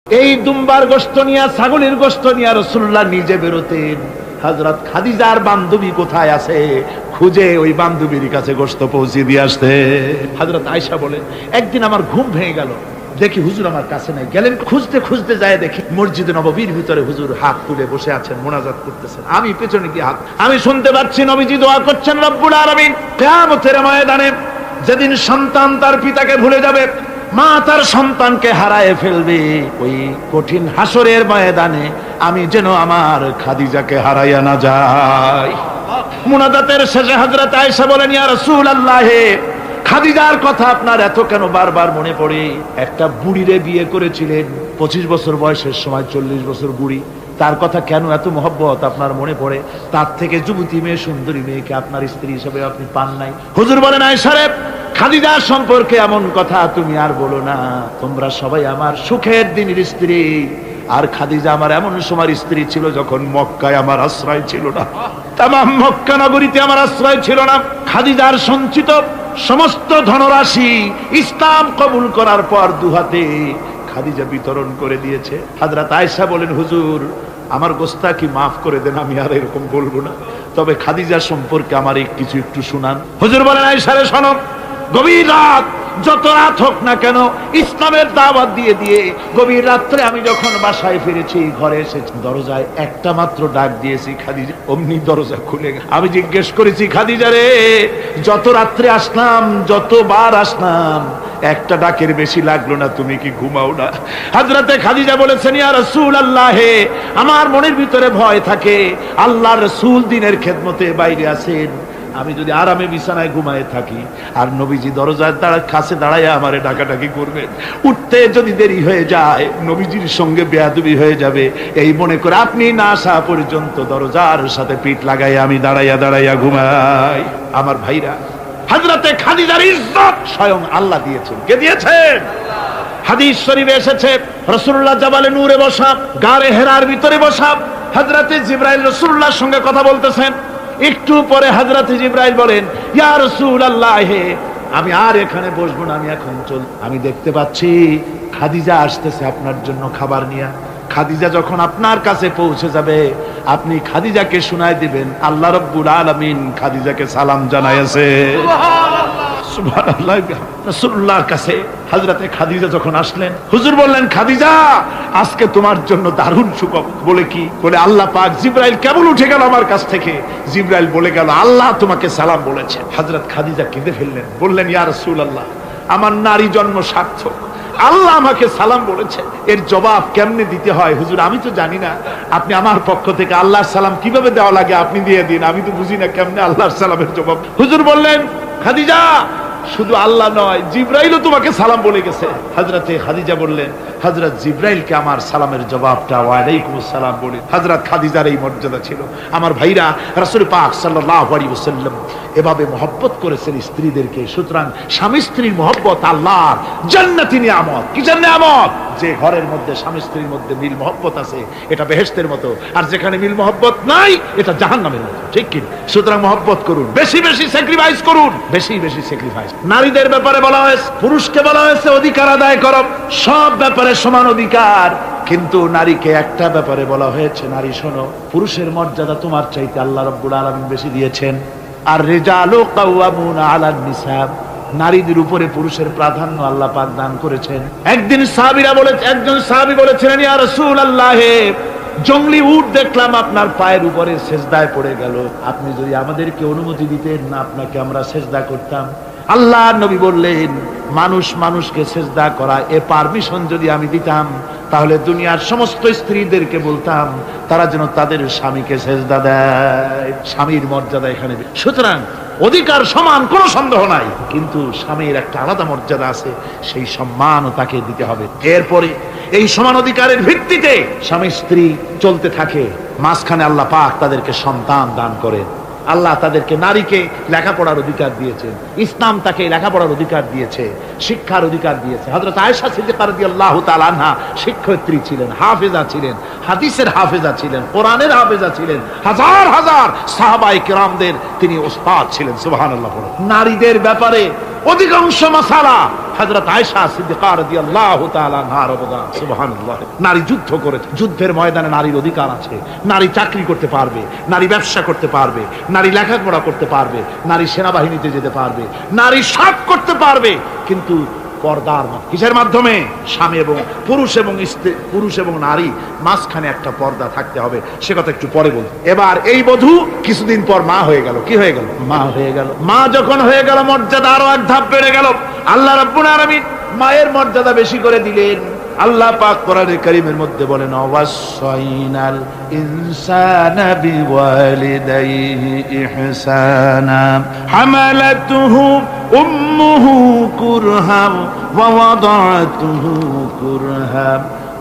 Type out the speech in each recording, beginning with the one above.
এই দুম্বার গোশত নিয়ে ছাগলের গোশত নিয়ে রাসূলুল্লাহ নিজে বেরোতেন। হযরত খাদিজার বান্ধবী কোথায় আছে খুঁজে ওই বান্ধবীর কাছে গোশত পৌঁছে দিয়ে আসতে। হযরত আয়েশা বলেন, একদিন আমার ঘুম ভেঙে গেল, দেখি হুজুর আমার কাছে নাই। গেলেন খুঁজতে খুঁজতে যায়, দেখি মসজিদে নববীর ভিতরে হুজুর হাত তুলে বসে আছেন, মোনাজাত করতেছেন। আমি পেছনে গিয়ে আমি শুনতে পাচ্ছি নবীজি দোয়া করছেন, রব্বুল আলামিন কিয়ামতের ময়দানে যেদিন সন্তান তার পিতাকে ভুলে যাবে, মা তার সন্তানকে হারায় ফেলবে, ওই কঠিন হাসরের ময়দানে আমি যেন আমার খাদিজাকে হারাইয়া না যাই। মুনাজাতের শেষে হযরত আয়েশা বলেন, ইয়া রাসূলুল্লাহ, খাদিজার কথা আপনার এত কেন বারবার মনে পড়ে? একটা বুড়িরে বিয়ে করেছিলেন 25 বছর বয়সের সময়, 40 বছর বুড়ি, তার কথা কেন এত মহব্বত আপনার মনে পড়ে? তার থেকে যুবতী মেয়ে, সুন্দরী মেয়েকে আপনার স্ত্রী হিসেবে আপনি পান নাই। হুজুর বলেন, আয়েশা রে, খাদিজার সম্পর্কে এমন কথা তুমি আর বলো না। তোমরা সবাই আমার সুখের দিনের স্ত্রী, আর খাদিজা আমার এমন সময় স্ত্রী ছিল যখন মক্কায় আমার আশ্রয় ছিল না, তামাম মক্কা নগরীতে আমার আশ্রয় ছিল না। খাদিজার সঞ্চিত সমস্ত ধনরাশি ইসলাম কবুল করার পর দুহাতে খাদিজা বিতরণ করে দিয়েছে। হযরত আয়েশা বলেন, হুজুর আমার গোস্তাকি মাফ করে দেন, আমি আর এরকম বলবো না, তবে খাদিজা সম্পর্কে আমার কিছু একটু শুনান। হুজুর বলেন, আয়েশা রে শোনো, গভীর রাত, যত রাত হোক না কেন, ইসলামের দাওয়াত দিয়ে দিয়ে গভীর রাত্রে আমি যখন বাসায় ফিরেছি, ঘরে এসেছি, দরজায় একটা মাত্র ডাক দিয়েছি, খাদিজা, অমনি দরজা খুলে গেল। আমি জিজ্ঞেস করেছি, খাদিজা রে, যত রাত্রে আসলাম, যতবার আসলাম, একটা ডাকের বেশি লাগলো না, তুমি কি ঘুমাও না? হযরতে খাদিজা বলেছেন, ইয়া রাসূলুল্লাহ, আমার মনের ভিতরে ভয় থাকে, আল্লাহর রাসূল দ্বীনের খেদমতে বাইরে আছেন, আমি যদি আরামে বিছানায় ঘুমায় থাকি আর নবীজি দরজার কাছে দাঁড়ায় আমারে ডাকাডাকি করবেন, উঠতে যদি দেরি হয়ে যায় নবীজির সঙ্গে বেয়াদবি হয়ে যাবে, এই মনে করে আপনি না আসা পর্যন্ত দরজার সাথে পিঠ লাগাই আমি দাঁড়াইয়া দাঁড়াইয়া ঘুমাই। আমার ভাইরা, হযরতে খাদিজার ইজ্জত স্বয়ং আল্লাহ দিয়েছেন। কে দিয়েছেন? হাদিস শরীফে এসেছে, রাসূলুল্লাহ জাবালে নূরে বসা, গারে হেরার ভিতরে বসা, হযরতে জিবরাইল রাসূলুল্লাহর সঙ্গে কথা বলতেছেন। একটু পরে হযরত জিবরাইল বলেন, ইয়া রাসূলুল্লাহ, আমি আর এখানে বসবো না, আমি এখন চল। আমি দেখতে পাচ্ছি খাদিজা আসতেছে আপনার জন্য খাবার নিয়ে। খাদিজা যখন আপনার কাছে পৌঁছে যাবে, আপনি খাদিজাকে শুনায় দিবেন, আল্লাহ রাব্বুল আলামিন খাদিজাকে সালাম জানাইছে। সুবহানাল্লাহ। রাসূলুল্লাহর কাছে হযরতে খাদিজা যখন আসলেন, হুজুর বললেন, খাদিজা, আজকে তোমার জন্য দারুণ সুখবর। বলে কি? বলে আল্লাহ পাক, জিবরাইল কেবল উঠে গেল আমার কাছ থেকে, জিবরাইল বলে গেল আল্লাহ তোমাকে সালাম বলেছে। হযরত খাদিজা কেঁদে ফেললেন, বললেন, ইয়া রাসূলুল্লাহ, আমার নারী জন্ম সার্থক, আল্লাহ আমাকে সালাম বলেছে, এর জবাব কেমনে দিতে হয় হুজুর আমি তো জানি না, আপনি আমার পক্ষ থেকে আল্লাহর সালাম কিভাবে দেওয়া লাগে আপনি দিয়ে দিন, আমি তো বুঝি না কেমনে আল্লাহর সালামের জবাব। হুজুর বললেন, খাদিজা, শুধু আল্লাহ নয়, জিবরাইলও তোমাকে সালাম বলে গেছে। হযরতে খাদিজা বললেন, হযরত জিবরাইলকে আমার সালামের জবাবটা ওয়ালাইকুমুস সালাম বলে। হযরত খাদিজার এই মর্যাদা ছিল। আমার ভাইরা, রাসূল পাক সাল্লাল্লাহু আলাইহি ওয়াসাল্লাম এভাবে মহব্বত করেছেন স্ত্রীদেরকে। সুতরাং স্বামী স্ত্রীর মহব্বত আল্লাহর জান্নাতি নিয়ামত। কি নিয়ামত? যে ঘরের মধ্যে স্বামী স্ত্রীর মধ্যে মিল মহব্বত আছে, এটা বেহেশতের মতো, আর যেখানে মিল মহব্বত নাই, এটা জাহান্নামের মতো। ঠিক কি? সুতরাং মহব্বত করুন, বেশি বেশি স্যাক্রিফাইস করুন, বেশি বেশি স্যাক্রিফাইস। নারীদের ব্যাপারে বলা হয়েছে, পুরুষকে বলা হয়েছে অধিকার আদায় করো, সব ব্যাপারে সমান অধিকার, কিন্তু নারীকে একটা ব্যাপারে বলা হয়েছে, নারী শোনো, পুরুষের মর্যাদা তোমার চাইতে আল্লাহ রাব্বুল আলামিন বেশি দিয়েছেন। আর রিজালু কাওয়ামুনা আলান নিসা, নারীদের উপরে পুরুষের প্রাধান্য আল্লাহ পাক দান করেছেন। একদিন সাহাবীরা একজন সাহাবী বলেছিলেন, ইয়া রাসূলুল্লাহ, জংলি উট দেখলাম আপনার পায়ের উপরে সেজদায় পড়ে গেল, আপনি যদি আমাদেরকে অনুমতি দিতেন না, আপনাকে আমরা সেজদা করতাম। আল্লাহর নবী বললেন, মানুষ মানুষকে সেজদা করা, এ পারমিশন যদি আমি দিতাম, তাহলে দুনিয়ার সমস্ত স্ত্রীদেরকে বলতাম তারা যেন তাদের স্বামীকে সেজদা দেয়। স্বামীর মর্যাদা এখানে। সুতরাং অধিকার সমান, কোনো সন্দেহ নাই, কিন্তু স্বামীর একটা আলাদা মর্যাদা আছে, সেই সম্মানও তাকে দিতে হবে। এরপরে এই সমান অধিকারের ভিত্তিতে স্বামী স্ত্রী চলতে থাকে, মাঝখানে আল্লাহ পাক তাদেরকে সন্তান দান করেন। আল্লাহ তাদেরকে, নারীকে লেখাপড়ার অধিকার দিয়েছেন, ইসলাম তাকে লেখাপড়ার অধিকার দিয়েছে, শিক্ষার অধিকার দিয়েছে। হযরত আয়েশা সিদ্দিকা রাদিয়াল্লাহু তাআলা আনহা শিক্ষয়িত্রী ছিলেন, হাফেজা ছিলেন, হাদিসের হাফেজা ছিলেন, কোরআনের হাফেজা ছিলেন, হাজার হাজার সাহাবায়ে কেরামদের তিনি ওস্তাদ ছিলেন। সুবহানাল্লাহ। নারীদের ব্যাপারে অধিকাংশ মাসালা হযরত আয়েশা সিদ্দিকা রাদিয়াল্লাহু তাআলা আনহার অবদান সুবহানাল্লাহ। নারী যুদ্ধ করেছে, যুদ্ধের ময়দানে নারীর অধিকার আছে। নারী চাকরি করতে পারবে, নারী ব্যবসা করতে পারবে, নারী লেখাপড়া করতে পারবে, নারী সেনাবাহিনীতে যেতে পারবে, নারী সব করতে পারবে, কিন্তু পর্দার কিসের মাধ্যমে? স্বামী এবং পুরুষ এবং নারী মাঝখানে একটা পর্দা থাকতে হবে। সে কথা একটু পরে বলবো। এবার এই বধূ কিছুদিন পর মা হয়ে গেল। কি হয়ে গেল? মা হয়ে গেল। মা যখন হয়ে গেল, মর্যাদা আরো এক ধাপ বেড়ে গেল। আল্লাহ রাব্বুল আলামিন মায়ের মর্যাদা বেশি করে দিলেন। আল্লাহ পাক কোরআনে কারীমের মধ্যে বলেন, ওয়াসাইনাল ইনসানা বিওয়ালিদাইহি ইহসানা হামালাতুহু উম্মুহু কুরহা ওয়া ওয়াদাতুহু কুরহা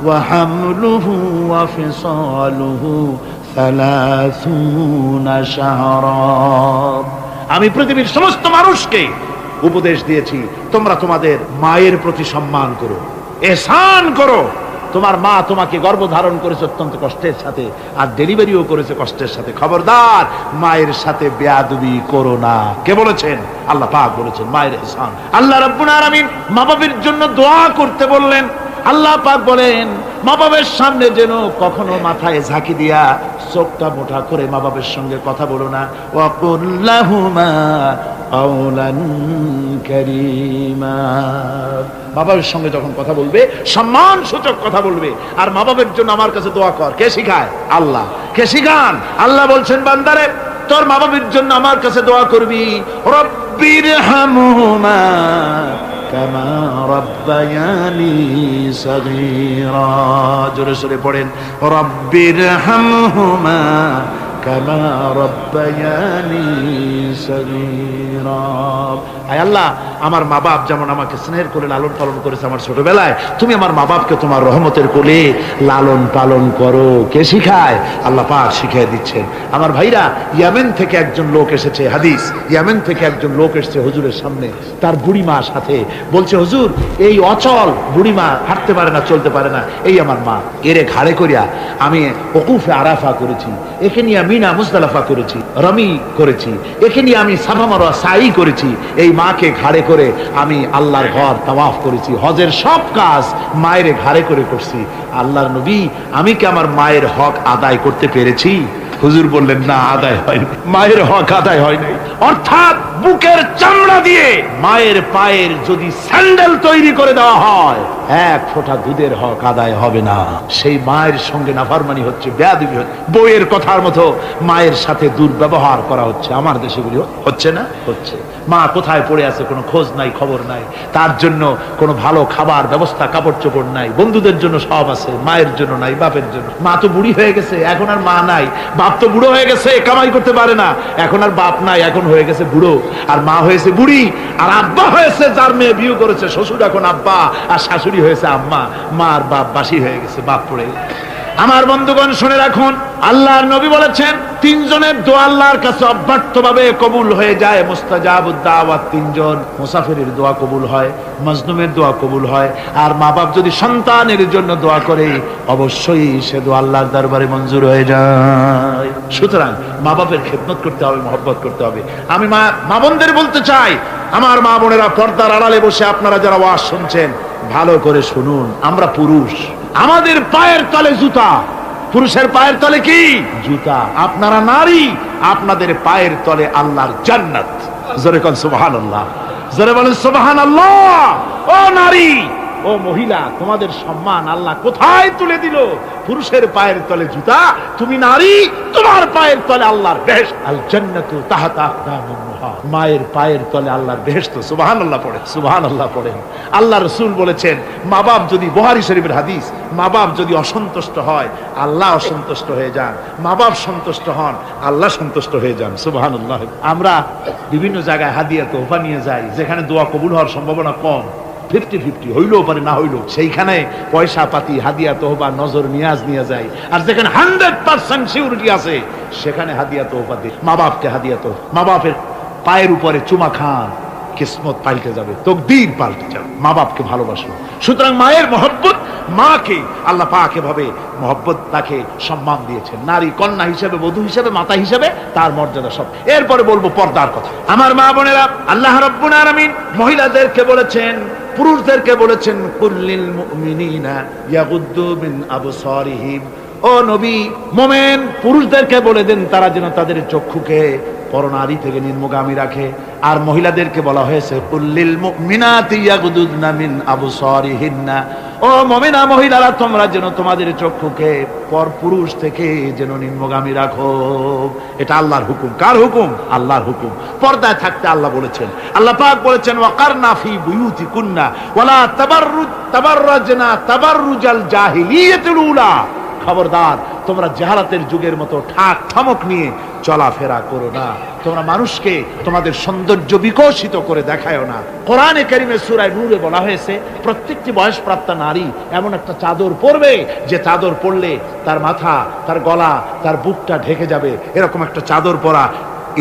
ওয়া হামলুহু ওয়া ফিসালুহু 30 শাহরা। আমি পৃথিবীর সমস্ত মানুষকে উপদেশ দিয়েছি, তোমরা তোমাদের মায়ের প্রতি সম্মান করো, এহসান করো। তোমার মা তোমাকে গর্ভধারণ করেছে অত্যন্ত কষ্টের সাথে, আর ডেলিভারিও করেছে কষ্টের সাথে। খবরদার মায়ের সাথে বেয়াদবি করো না। কে বলেছেন? আল্লাহ পাক বলেছেন মায়ের এহসান। আল্লাহ রাব্বুল আলামিন মা বাবার জন্য দোয়া করতে বললেন। আল্লাহ পাক বলেন, মা বাবার সামনে যেন কখনো মাথায় ঝাঁকি দিয়া চোখটা মোটা করে মা বাবার সঙ্গে কথা বলো না। ওয়া কুল্লাহুমা কাওলান কারীমা। মা বাবার সঙ্গে যখন কথা বলবে সম্মান সূচক কথা বলবে। আর মা বাবার জন্য আমার কাছে দোয়া কর। কে শিখায়? আল্লাহ। কে শিখান? আল্লাহ বলছেন, বান্দারে তোর মা বাবার জন্য আমার কাছে দোয়া করবি। রব্বিরহামহুমা কামা রাব্বায়ানি সগীরা। জোরে সোরে পড়েন, রব্বিরহামহুমা কামা রাব্বায়ানি সগীরা। আয় আল্লাহ, আমার মা বাপ যেমন আমাকে স্নেহ করে লালন পালন করেছে আমার ছোটবেলায়, তুমি আমার মা বাপকে তোমার রহমতের কোলে লালন পালন করো। কে শিখায়? আল্লাহ পাক শিখিয়ে দিচ্ছেন। আমার ভাইরা, ইয়ামেন থেকে একজন লোক এসেছে। হাদিস, ইয়ামেন থেকে একজন লোক এসেছে হুজুরের সামনে, তার বুড়িমা সাথে। বলছে, হুজুর, এই অচল বুড়িমা, হাঁটতে পারে না, চলতে পারে না, এই আমার মা। এরে ঘাড়ে করিয়া আমি ওকুফে আরাফা করেছি, একে নিয়ে মিনা মুজদালিফা করেছি, রমি করেছি, একে নিয়ে আমি সাফা মারওয়া সাই করেছি। এই মাকে ঘাড়ে করে আমি আল্লাহর ঘর তাওয়াফ করেছি, হজের সব কাজ মায়ের ঘাড়ে করে করছি। আল্লাহর নবী, আমি কি আমার মায়ের হক আদায় করতে পেরেছি? হুজুর বললেন, না, আদায় হয়নি, মায়ের হক আদায় হয় নাই। অর্থাৎ বুকের চামড়া দিয়ে মায়ের পায়ের যদি স্যান্ডেল তৈরি করে দেওয়া হয়, এক ফোঁটা দুধের হক আদায় হবে না। সেই মায়ের সঙ্গে নাফরমানি হচ্ছে, বেয়াদবি হচ্ছে, বইয়ের কথার মতো মায়ের সাথে দুর্ব্যবহার করা হচ্ছে। আমার দেশে গুলি হচ্ছে না? হচ্ছে। মা কোথায় পড়ে আছে কোনো খোঁজ নাই, খবর নাই। তার জন্য কোনো ভালো খাবার ব্যবস্থা, কাপড় চোপড় নাই। বন্ধুদের জন্য সব আছে, মায়ের জন্য নাই, বাপের জন্য। মা তো বুড়ি হয়ে গেছে, এখন আর মা নাই। বাপ তো বুড়ো হয়ে গেছে, কামাই করতে পারে না, এখন আর বাপ নাই, এখন হয়ে গেছে বুড়ো। আর মা হয়েছে বুড়ি। আর আব্বা হয়েছে, যার মেয়ে বিয়ে করেছে শ্বশুর এখন আব্বা, আর শাশুড়ি হয়েছে আম্মা। মা আর বাপ বাসি হয়ে গেছে, বাপ পড়ে। আমার বন্ধুগণ শুনে রাখুন, আল্লাহর নবী বলেছেন, তিনজনের দোয়া আল্লাহর কাছে অব্যর্থভাবে কবুল হয়ে যায়। মুস্তাজাবুদ দাওয়াত তিনজন। মুসাফিরের দোয়া কবুল হয়, মজলুমের দোয়া কবুল হয়, আর মা বাপ যদি সন্তানের জন্য দোয়া করে, অবশ্যই সে দোয়া আল্লাহর দরবারে মঞ্জুর হয়ে যায়। সুতরাং মা বাপের খেদমত করতে হবে, মহব্বত করতে হবে। আমি মা বোনদের বলতে চাই, আমার মা বোনেরা, পর্দার আড়ালে বসে আপনারা যারা ওয়াজ শুনছেন, ভালো করে শুনুন। আমরা পুরুষ, আমাদের পায়ের তলে জুতা। পুরুষের পায়ের তলে কি? জুতা। আপনারা নারী, আপনাদের পায়ের তলে আল্লাহর জান্নাত। জোরে কোন সুবহানাল্লাহ, জোরে বলেন সুবহানাল্লাহ। ও নারী, ও মহিলা, তোমাদের সম্মান আল্লাহ কোথায় তুলে দিল? পুরুষের পায়ের তলে জুতা, তুমি নারী, তোমার পায়ের তলে আল্লাহর বেহেশত। আল জান্নাতু তাহতা আকদামিন মুহা। মায়ের পায়ের তলে আল্লাহর বেহেশত। সুবহানাল্লাহ পড়ে, সুবহানাল্লাহ পড়েন। আল্লাহ রাসূল বলেছেন, মা বাপ যদি, বুখারী শরীফের হাদিস, মা বাপ যদি অসন্তুষ্ট হয়, আল্লাহ অসন্তুষ্ট হয়ে যান। মা বাপ সন্তুষ্ট হন, আল্লাহ সন্তুষ্ট হয়ে যান। সুবহানাল্লাহ। আমরা বিভিন্ন জায়গায় হাদিয়া তোহফা নিয়ে যাই, যেখানে দোয়া কবুল হওয়ার সম্ভাবনা কম, 50-50 হইলেও পারে, না হইলেও, সেইখানে পয়সা পাতি, হাদিয়া তোহবা, নজর নিয়াজ নিয়ে যায়। আর যেখানে 100% সিউরিটি আছে, সেখানে হাদিয়া তোহবা দিই। মা বাপকে হাদিয়া তোহবা, মা বাপের পায়ের উপরে চুমা খান, কিসমত পাল্টে যাবে, তকদীর পাল্টে যাবে। মা বাপকে ভালোবাসো। সুতরাং মায়ের মহব্বত, মাকে আল্লাহ পাক এভাবে মহব্বত, তাকে সম্মান দিয়েছেন। নারী কন্যা হিসেবে, বধূ হিসেবে, মাতা হিসেবে তার মর্যাদা সব। এরপরে বলবো পর্দার কথা। আমার মা বোনেরা, আল্লাহ রাব্বুল আলামিন মহিলাদেরকে বলেছেন, পুরুষদেরকে বলেছেন কুল্লিল মুমিনিনা ইয়াগুদ্দু মিন আবসারিহিম, ও নবী মোমেন পুরুষদেরকে বলে দেন তারা যেন তাদের চক্ষুকে পরনারী থেকে নিম্নগামী রাখে। আর মহিলাদেরকে বলা হয়েছে কুল্লিল মুমিনাতি ইয়াগুদুদনা মিন আবসারিহিন্না, ও মুমিনা মহিলারা তোমরা যেন তোমাদের চক্ষুকে পর পুরুষ থেকে যেন নিম্নগামী রাখো। এটা আল্লাহর হুকুম। কার হুকুম? আল্লাহর হুকুম। পর্দায় থাকতে আল্লাহ বলেছেন, আল্লাহ পাক বলেছেন ওয়াকারনা ফি বুয়ুতিকুন্না ওয়ালা তাবাররাজনা তাবাররুজাল জাহিলিয়াতুল উলা, খবরদার তোমরা জাহালাতের যুগের মতো ঠাক ঠমক নিয়ে চলাফেরা করো না, তোমরা মানুষকে তোমাদের সৌন্দর্য বিকশিত করে দেখায়ও না। কোরআনে কারীমে সূরা নূরে বলা হয়েছে প্রত্যেকটি বয়সপ্রাপ্তা নারী এমন একটা চাদর পরবে যে চাদর পরলে তার মাথা, তার গলা, তার বুকটা ঢেকে যাবে। এরকম একটা চাদর পরা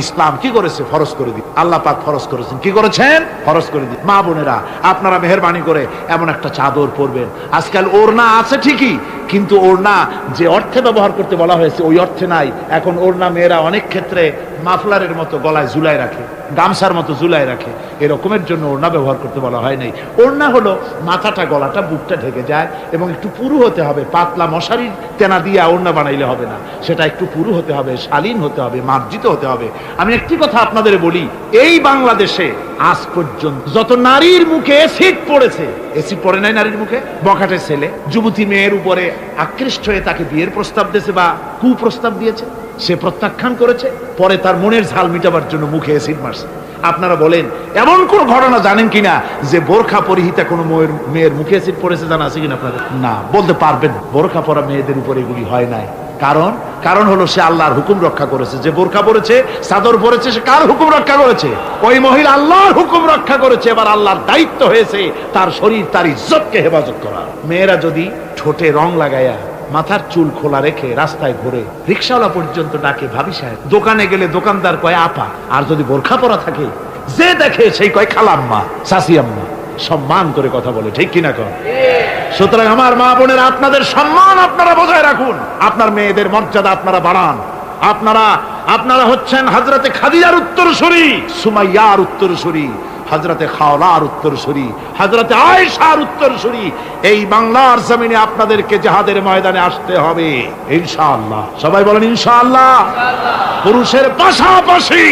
ইসলাম কি করেছে? ফরজ করে দিই। আল্লাহ পাক ফরজ করেছেন। কি করেছেন? ফরজ করে দিই। মা বোনেরা আপনারা মেহেরবানি করে এমন একটা চাদর পরবেন। আজকাল ওড়না আছে ঠিকই, কিন্তু ওড়না যে অর্থে ব্যবহার করতে বলা হয়েছে ওই অর্থে নাই। এখন ওড়না মেয়েরা অনেক ক্ষেত্রে মাফলারের মতো গলায় ঝুলায় রাখে, গামছার মতো ঝুলায় রাখে, এরকমের জন্য ওড়না ব্যবহার করতে বলা হয় নাই। ওড়না হলো মাথাটা, গলাটা, বুকটা ঢেকে যায় এবং একটু পুরু হতে হবে। পাতলা মশারির তেনা দিয়ে ওড়না বানাইলে হবে না, সেটা একটু পুরু হতে হবে, শালীন হতে হবে, মার্জিত হতে হবে। আমি একটি কথা আপনাদের বলি, এই বাংলাদেশে আজ পর্যন্ত যত নারীর মুখে এসিড পড়েছে, এসিড পড়ে নাই নারীর মুখে? বখাটে ছেলে যুবতী মেয়ের উপরে আকৃষ্ট হয়ে তাকে বিয়ের প্রস্তাব দিয়েছে বা কুপ্রস্তাব দিয়েছে, সে প্রত্যাখ্যান করেছে, পরে তার মনের ঝাল মিটাবার জন্য মুখে এসিড মারছে। আপনারা বলেন এমন কোন ঘটনা জানেন কিনা যে বোরখা পরিহিতা কোনো মেয়ের মুখে এসিড পড়েছে? জানা আছে কিনা আপনাদের? না, বলতে পারবেন বোরখা পরা মেয়েদের উপরে এগুলি হয় নাই। কারণ হলো সে আল্লাহর হুকুম রক্ষা করেছে। যে বোরখা পরেছে, চাদর পরেছে, সে কার হুকুম রক্ষা করেছে? ওই মহিলা আল্লাহর হুকুম রক্ষা করেছে। এবার আল্লাহর দায়িত্ব হয়েছে তার শরীর, তার ইজ্জতকে হেফাজত করা। মেয়েরা যদি ঠোঁটে রং লাগায়া, মাথার চুল খোলা রেখে রাস্তায় ঘুরে, রিকশাওয়ালা পর্যন্ত ডাকে ভাবি সাহেব, দোকানে গেলে দোকানদার কয় আপা, আর যদি বোরখা পরা থাকে যে দেখে সেই কয় খালাম্মা, চাচি আম্মা, সম্মান করে কথা বলে। ঠিক কিনা কর? সুতরাং আমার মা বোনেরা, আপনাদের সম্মান আপনারা বজায় রাখুন, আপনার মেয়েদের মর্যাদা আপনারা বাড়ান। আপনারা হচ্ছেন হযরতে খাদিজার উত্তরসূরি, সুমাইয়ার উত্তরসূরি, হযরতে খাওলার উত্তরসূরি, হযরতে আয়েশার উত্তরসূরি। এই বাংলার জমিনে আপনাদেরকে জিহাদের ময়দানে আসতে হবে ইনশাআল্লাহ। সবাই বলেন ইনশাআল্লাহ। পুরুষের পাশাপাশি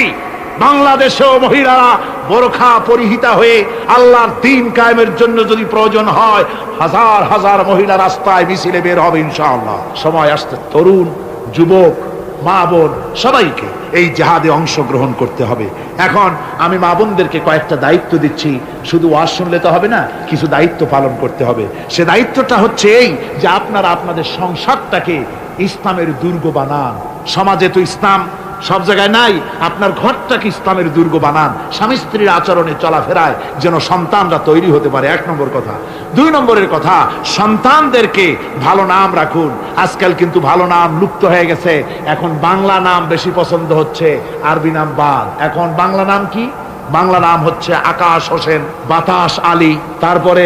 বাংলাদেশেও মহিলারা বোরখা পরিহিতা হয়ে আল্লাহর দ্বীন কায়েমের জন্য যদি প্রয়োজন হয়, হাজার হাজার মহিলা রাস্তায় মিছিলে বের হবে ইনশাআল্লাহ। সময় আসতে তরুণ, যুবক, মা বোন সবাইকে এই জিহাদে অংশগ্রহণ করতে হবে। এখন আমি মা বোনদেরকে কয়েকটা দায়িত্ব দিচ্ছি। শুধু ওয়াজ শুনলে তো হবে না, কিছু দায়িত্ব পালন করতে হবে। সে দায়িত্বটা হচ্ছে এই যে আপনারা আপনাদের সংসারটাকে ইসলামের দুর্গ বানান। সমাজে তো ইসলাম সব জায়গায় নাই, আপনার ঘরটাকে ইসলামের দুর্গ বানান। স্বামী স্ত্রীর আচরণে চলাফেরায় যেন সন্তানরা তৈরি হতে পারে, এক নম্বর কথা। দুই নম্বরের কথা, সন্তানদেরকে ভালো নাম রাখুন। আজকাল কিন্তু ভালো নাম লুপ্ত হয়ে গেছে। এখন বাংলা নাম বেশি পছন্দ হচ্ছে, আরবি নাম বাদ। এখন বাংলা নাম কি? বাংলা নাম হচ্ছে আকাশ হোসেন, বাতাস আলী, তারপরে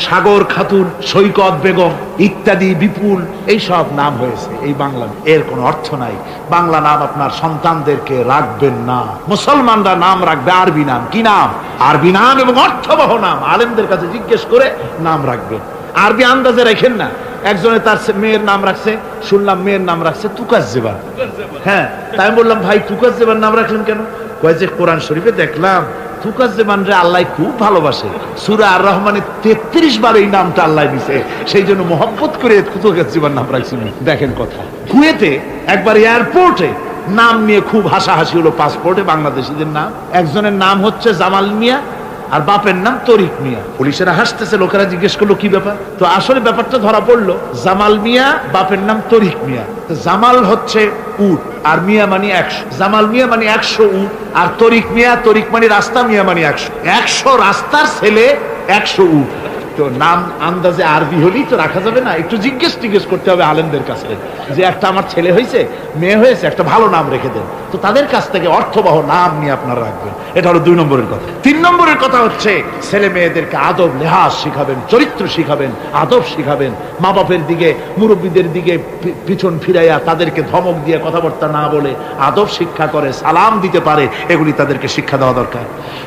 সাগর খাতুন, সৈকত বেগম ইত্যাদি, বিপুল, এই সব নাম হয়েছে এই বাংলা। এর কোনো অর্থ নাই। বাংলা নাম আপনার সন্তানদেরকে রাখবেন না। মুসলমানরা নাম রাখবে আরবি নাম। কি নাম? আরবি নাম এবং অর্থবহ নাম। আলেমদের কাছে জিজ্ঞেস করে নাম রাখবেন। আরবি আন্দাজে রাখেন না। একজনে তার মেয়ের নাম রাখছে, শুনলাম মেয়ের নাম রাখছে তুকাজ্জেবা। হ্যাঁ, তাই আমি বললাম ভাই তুকাজ্জেবার নাম রাখলেন কেন? কয় যে কোরআন শরীফে দেখলাম তুকাজ্জেবানরে আল্লাহ খুব ভালোবাসে, সূরা আর রহমানে 33 বার এই নামটা আল্লাহ দিয়েছে, সেই জন্য মোহাব্বত করে তুকাজ্জেবার নাম রাখছেন। দেখেন কথা। কুয়েতে একবার এয়ারপোর্টে নাম নিয়ে খুব হাসাহাসি হলো। পাসপোর্টে বাংলাদেশিদের নাম, একজনের নাম হচ্ছে জামাল মিয়া আর বাপের নাম তরিক মিয়া। পুলিশেরা হাসতেছে, লোকেরা জিজ্ঞেস করলো কি ব্যাপার। তো আসলে ব্যাপারটা ধরা পড়লো, জামাল মিয়া, বাপের নাম তরিক মিয়া। জামাল হচ্ছে উট আর মিয়া মানে 100। জামাল মিয়া মানে 100 উট, আর তরিক মিয়া, তরিক মানে রাস্তা, মিয়া মানে 100। 100 রাস্তার ছেলে, 100 উট। তো নাম আন্দাজে আরবি হলেই তো রাখা যাবে না, একটু জিজ্ঞেস করতে হবে আলেমদের কাছে যে একটা আমার ছেলে হয়েছে, মেয়ে হয়েছে, একটা ভালো নাম রেখে দেন। তো তাদের কাছ থেকে অর্থবহ নাম নিয়ে আপনারা রাখবেন। এটা হলো 2 নম্বরের কথা। 3 নম্বরের কথা হচ্ছে ছেলে মেয়েদেরকে আদব লেহাজ শিখাবেন, চরিত্র শিখাবেন, আদব শিখাবেন। মা বাপের দিকে, মুরব্বীদের দিকে পিছন ফিরাইয়া তাদেরকে ধমক দিয়ে কথাবার্তা না বলে আদব শিক্ষা করে, সালাম দিতে পারে, এগুলি তাদেরকে শিক্ষা দেওয়া দরকার।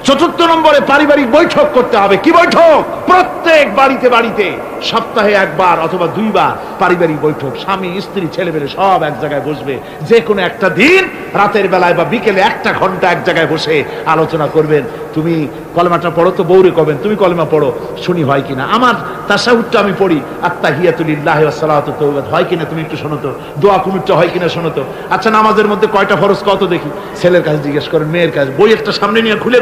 4 নম্বরে পারিবারিক বৈঠক করতে হবে। কি বৈঠক? প্রত্যেক বাড়িতে সপ্তাহে 1 বার অথবা 2 বার পারিবারিক বৈঠক। স্বামী, স্ত্রী, ছেলেমেয়ে সব এক জায়গায় বসবে। যে কোনো একটা দিন রাতের বেলায় বা বিকেলে 1 ঘন্টা এক জায়গায় বসে আলোচনা করবেন। তুমি কলেমাটা পড়ো, তো বউরে কবেন তুমি কলেমা পড়ো, শুনি হয় কিনা। আমার তাশাহুদটা আমি পড়ি, আত্তাহিয়াতুলিল্লাহি ওয়াস সালাতু তাওবাত, হয় কিনা তুমি একটু শোনো তো। দোয়া কুনুতটা হয় কিনা শোনো তো। আচ্ছা, নামাজের মধ্যে কয়টা ফরজ কত দেখি। ছেলের কাছে জিজ্ঞেস করেন, মেয়ের কাছে। বই একটা সামনে নিয়ে খুলে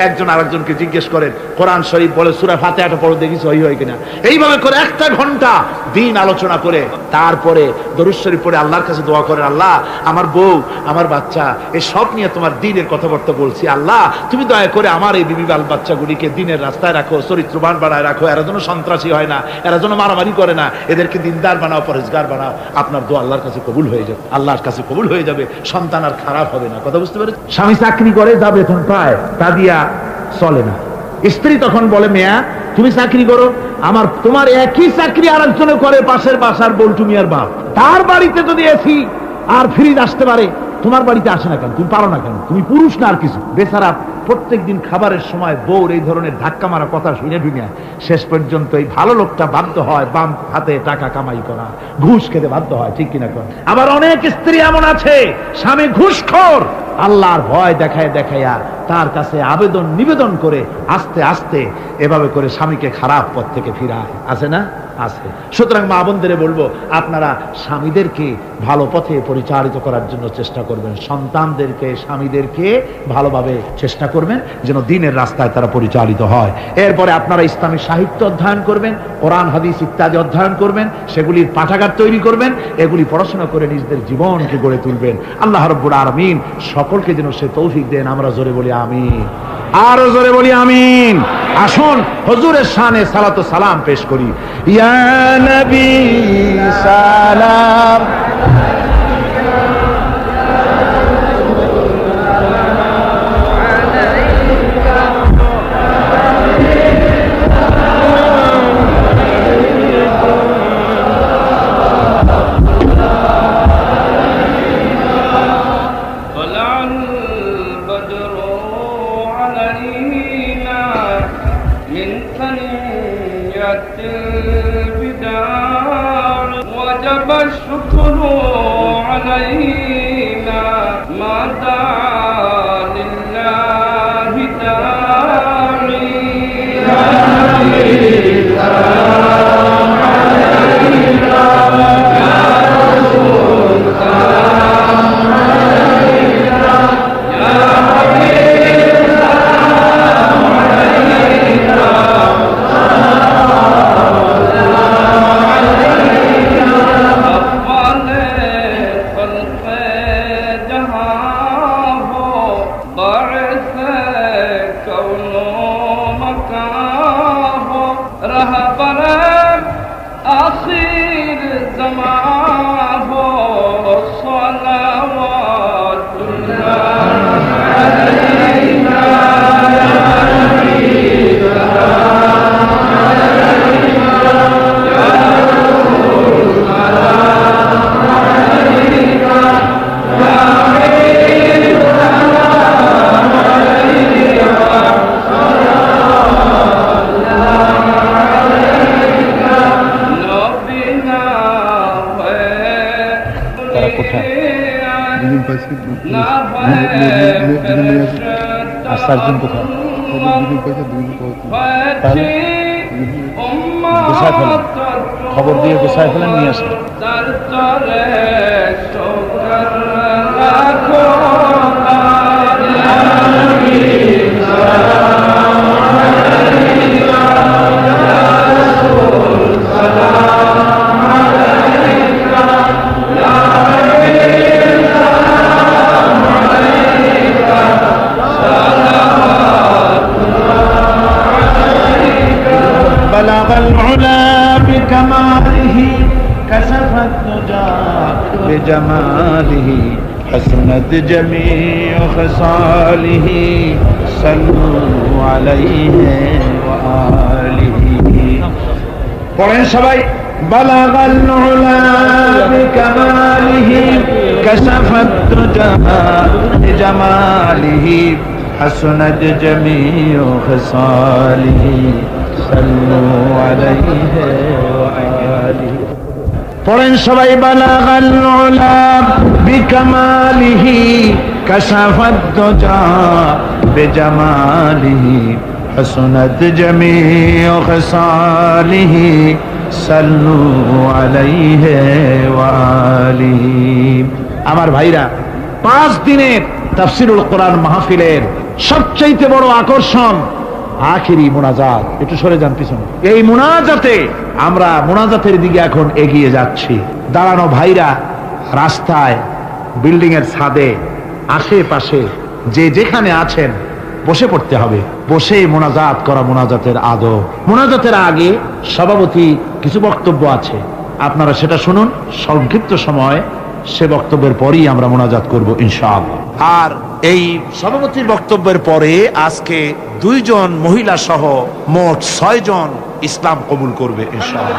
একজন আরেকজনকে জিজ্ঞেস করেন। কোরআন শরীফ বলে সূরা ফাতিহাটা পড়ো দেখি সহি হয় কিনা। এইভাবে করে 1 ঘন্টা দিন আলোচনা করে তারপরে দরুদ শরীফ পড়ে আল্লাহর কাছে দোয়া করেন, আল্লাহ আমার বউ, আমার বাচ্চা, এই সব নিয়ে তোমার দ্বীনের কথাবার্তা বলছি, আল্লাহ তুমি দয়া করে আমার এই বিবি বাল বাচ্চাগুলিকে দ্বীনের রাস্তায় রাখো, চরিত্রবান বানায় রাখো, এরা যেন সন্ত্রাসী হয় না, এরা যেন মারামারি করে না, এদেরকে দিনদার বানাও, পরেজগার বানাও। আপনার দোয়া আল্লাহর কাছে কবুল হয়ে যাবে, আল্লাহর কাছে কবুল হয়ে যাবে। সন্তান আর খারাপ হবে না। কথা বুঝতে পারে? স্বামী চাকরি করে, যা বেতন পায় তা দিয়া চলে না। স্ত্রী তখন বলে, মেয়া তুমি চাকরি করো, তোমার একই চাকরি আর একজনে করে, পাশের বাসার বল্টু মিয়ার বাপ। তার বাড়িতে যদি এসি আর ফ্রিজ আসতে পারে, তোমার বাড়িতে আসে না কেন? তুমি পারো না কেন? তুমি পুরুষ না আর কিছু? বেচারা প্রত্যেক দিন খাবারের সময় বউর এই ধরনের ধাক্কা মারা কথা শুনে ঢুকে শেষ পর্যন্ত এই ভালো লোকটা বাধ্য হয় বাম হাতে টাকা কামাই করা, ঘুষ খেতে বাধ্য হয়। ঠিক কিনা? আবার অনেক স্ত্রী এমন আছে, স্বামী ঘুষখোর, আল্লাহর ভয় দেখাইয়া তার কাছে আবেদন নিবেদন করে আস্তে আস্তে এভাবে করে স্বামীকে খারাপ পথ থেকে ফিরায়। আছে না? আছে। সুতরাং মা বোনদের বলবো, আপনারা স্বামীদেরকে ভালো পথে পরিচালিত করার জন্য চেষ্টা করবেন। সন্তানদেরকে, স্বামীদেরকে ভালোভাবে চেষ্টা করবেন যেন দ্বীনের রাস্তায় তারা পরিচালিত হয়। এরপরে আপনারা ইসলামী সাহিত্য অধ্যয়ন করবেন, কোরআন হাদিস ইত্যাদি অধ্যয়ন করবেন, সেগুলির পাঠাগার তৈরি করবেন, এগুলি পড়াশোনা করে নিজেদের জীবনকে গড়ে তুলবেন। আল্লাহ রাব্বুল আলামিন সকলকে যেন সে তৌফিক দেন। আমরা জোরে বলি আমিন, আরো জোরে বলি আমিন। আসুন হুজুরের শানে সালাত ও সালাম পেশ করি। ইয়া নবী সালাম وجب الشكر علينا ما دعا لله داعي يا نبي سلام علينا يا رسول سلام علينا يا حبيب سلام علينا চারজন কোথায়? গোছায় ফেলেন, খবর দিয়ে গোছায় ফেলেন, নিয়ে আসেন। بلغ كشف الدجى بجماله حسنت جميع خصاله صلوا عليه وآله পড়েন সবাই بلغ العلا بكماله كشف الدجى بجماله حسنت جميع خصاله صلوا عليه وآله পড়েন সবাই بلغ العلا بكماله كشف الدجى بجماله حسنت جميع خصاله صلوا عليه وآله আমার ভাইরা 5 দিনের তাফসীরুল কোরআন মাহফিলের সবচেয়ে বড় আকর্ষণ আখিরি মুনাজাত। একটু সরে যান পিছনে। এই মুনাজাতে আমরা মুনাজাতের দিকে এখন এগিয়ে যাচ্ছি। দাঁড়ানো ভাইরা রাস্তায়, বিল্ডিং এর ছাদে, আশেপাশে যে যেখানে আছেন বসে পড়তে হবে। বসে মুনাজাত করা মুনাজাতের আদব। মুনাজাতের আগে সভাপতি কিছু বক্তব্য আছে, আপনারা সেটা শুনুন। সংক্ষিপ্ত সময় সে বক্তব্যের পরেই আমরা মুনাজাত করব ইনশাআল্লাহ। আর এই সভাপতির বক্তব্যের পরে আজকে 2 জন মহিলা সহ মোট 6 জন ইসলাম কবুল করবে ইনশাআল্লাহ।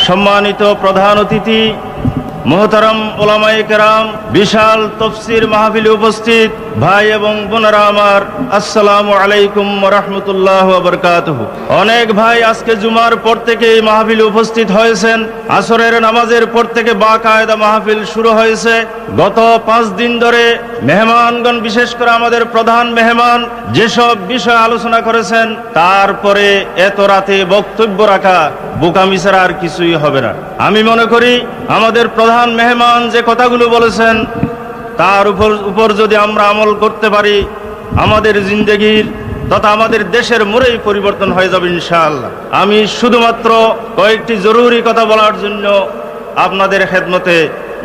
সম্মানিত প্রধান অতিথি, মোহতারাম ওলামায়ে কেরাম, বিশাল তফসির মাহফিলে উপস্থিত ভাই এবং বোনেরা আমার, আসসালামু আলাইকুম ওয়া রাহমাতুল্লাহি ওয়া বারাকাতুহু। অনেক ভাই আজকে জুমার পর থেকে এই মাহফিলে উপস্থিত হয়েছেন। আসরের নামাজের পর থেকে বাকায়দা মাহফিল শুরু হয়েছে। গত 5 দিন ধরে মেহমানগণ, বিশেষ করে আমাদের প্রধান মেহমান যেসব বিষয় আলোচনা করেছেন, তারপরে এত রাতে বক্তব্য রাখা বোকামি ছাড়া আর কিছুই হবে না। আমি মনে করি আমাদের প্রধান মেহমান যে কথাগুলো বলেছেন তার উপর যদি আমরা আমল করতে পারি, আমাদের জিন্দেগির তথা আমাদের দেশের মোড়েই পরিবর্তন হয়ে যাবে ইনশাআল্লাহ। আমি শুধুমাত্র কয়েকটি জরুরি কথা বলার জন্য আপনাদের খেদমতে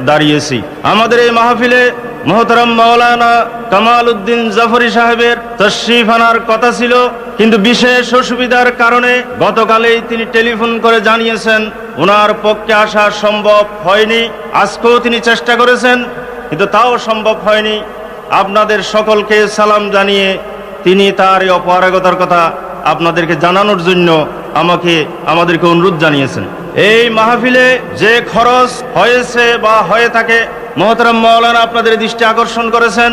দাঁড়িয়েছি। আমাদের এই মাহফিলে মোহতারাম মাওলানা কামাল উদ্দিন জাফরি সাহেবের তশরিফ আনার কথা ছিল, কিন্তু বিশেষ অসুবিধার কারণে গতকালেই তিনি টেলিফোন করে জানিয়েছেন ওনার পক্ষে আসা সম্ভব হয়নি। আজকেও তিনি চেষ্টা করেছেন, কিন্তু তাও সম্ভব হয়নি। আপনাদের সকলকে সালাম জানিয়ে তিনি তার এই অপারগতার কথা আপনাদেরকে জানানোর জন্য আমাদেরকে অনুরোধ জানিয়েছেন। এই মাহফিলে যে খরচ হয়েছে বা হয়ে থাকে, মোহতারাম মাওলানা আপনাদের দৃষ্টি আকর্ষণ করেছেন।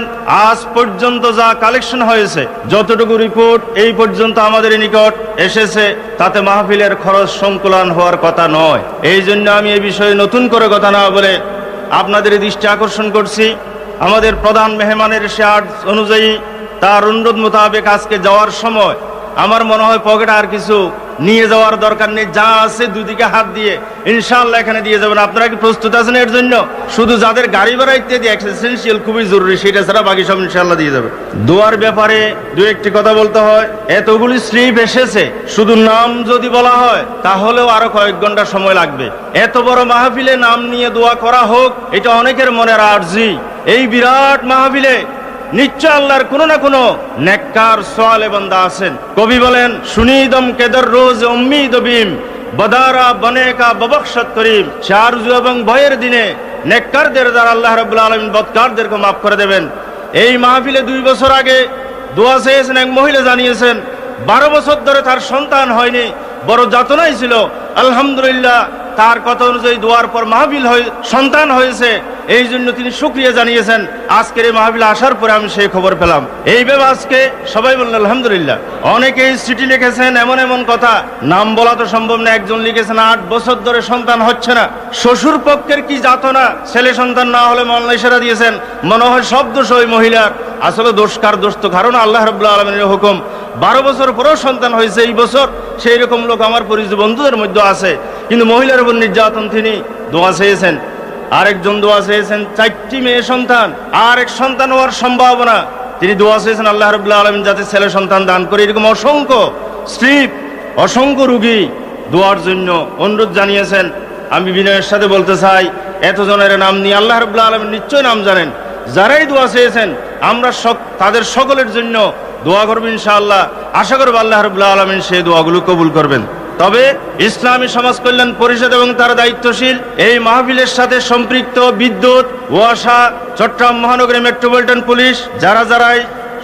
আজ পর্যন্ত যা কালেকশন হয়েছে, যতটুকু রিপোর্ট এই পর্যন্ত আমাদের নিকট এসেছে, তাতে মাহফিলের খরচ সংকুলান হওয়ার কথা নয়। এই জন্য আমি এই বিষয়ে নতুন করে কথা না বলে আপনাদের দৃষ্টি আকর্ষণ করছি। আমাদের প্রধান মেহমানের শেয়ার অনুযায়ী তার অনুরোধ মোতাবেক আজকে যাওয়ার সময় আমার মনে হয় পকেটে আর কিছু নিয়ে যাওয়ার দরকার নেই। যা আছে দুদিকে হাত দিয়ে ইনশাআল্লাহ এখানে দিয়ে যাবেন। আপনারা কি প্রস্তুত আছেন এর জন্য? শুধু যাদের গাড়ি ভাড়া ইত্যাদি এসেনশিয়াল খুবই জরুরি, সেটা ছাড়া বাকি সব ইনশাআল্লাহ দিয়ে যাবে। দোয়ার ব্যাপারে 2-1টি কথা বলতে হয়। এতগুলি স্লিপ এসেছে, শুধু নাম যদি বলা হয় তাহলেও আরো কয়েক ঘন্টা সময় লাগবে। এত বড় মাহফিলে নাম নিয়ে দোয়া করা হোক, এটা অনেকের মনের আরজি। এই বিরাট মাহফিলে নিশ্চয় আল্লাহর কোনো না কোনো নেককার সোয়ালে বান্দা আছেন। কবি বলেন, সুনিদম কেদর রোজ উম্মিদ বিম বদারা বনেকা ববখশত করিম। আরজু এবং ভয়ের দিনে নেককারদের দ্বারা আল্লাহ রাব্বুল আলামিন বদকারদেরকে মাফ করে দেবেন। এই মাহফিলে 2 বছর আগে দোয়া চেয়েছেন এক মহিলা, জানিয়েছেন 12 বছর ধরে তার সন্তান হয়নি, বড় যাতনাই ছিল। আলহামদুলিল্লাহ তার কথা অনুযায়ী দোয়ার পর মাহফিল সন্তান হয়েছে। এই জন্য তিনি শুকরিয়া জানিয়েছেন। আজকের এই মাহফিলে আসার পরে আমি সেই খবর পেলাম। এইভাবে আজকে সবাই বললেন আলহামদুলিল্লাহ। অনেকেই চিঠি লিখেছেন, এমন এমন কথা নাম বলা তো সম্ভব না। একজন লিখেছেন 8 বছর ধরে সন্তান হচ্ছে না। শ্বশুর পক্ষের কি যাতনা, ছেলে সন্তান না হলে মওলানা ইশারা দিয়েছেন মনে হয় সব দোষ ওই মহিলার। আসলে দোষ কার? দোষ তো কারণ আল্লাহ রাব্বুল আলামিনের হুকুম। 12 বছর পরেও সন্তান হয়েছে এই বছর, সেই রকম লোক আমার পরিচিত বন্ধুদের মধ্যে আছে। কিন্তু মহিলার উপর নির্যাতন, তিনি দোয়া চেয়েছেন। আরেকজন দোয়া চেয়েছেন 4টি মেয়ে সন্তান, আর এক সন্তান হওয়ার সম্ভাবনা। তিনি দোয়া চেয়েছেন আল্লাহ রাব্বুল আলামিন যাতে ছেলে সন্তান দান করে। এরকম অসংখ্য স্লিপ, অসংখ্য রুগী দোয়ার জন্য অনুরোধ জানিয়েছেন। আমি বিনয়ের সাথে বলতে চাই, এতজনের নাম নিয়ে আল্লাহ রাব্বুল আলামিন নিশ্চয় নাম জানেন। যারাই দোয়া চেয়েছেন আমরা তাদের সকলের জন্য দোয়া করব ইনশাআল্লাহ। আশা করব আল্লাহ রাব্বুল আলামিন সেই দোয়াগুলো কবুল করবেন। তবে ইসলামী সমাজ কল্যাণ পরিষদ এবং তার দায়িত্বশীল এই মাহফিলের সাথে সম্পৃক্ত বিদ্যুৎ, ওয়াসা, চট্টগ্রাম মহানগরী মেট্রোপলিটন পুলিশ যারাই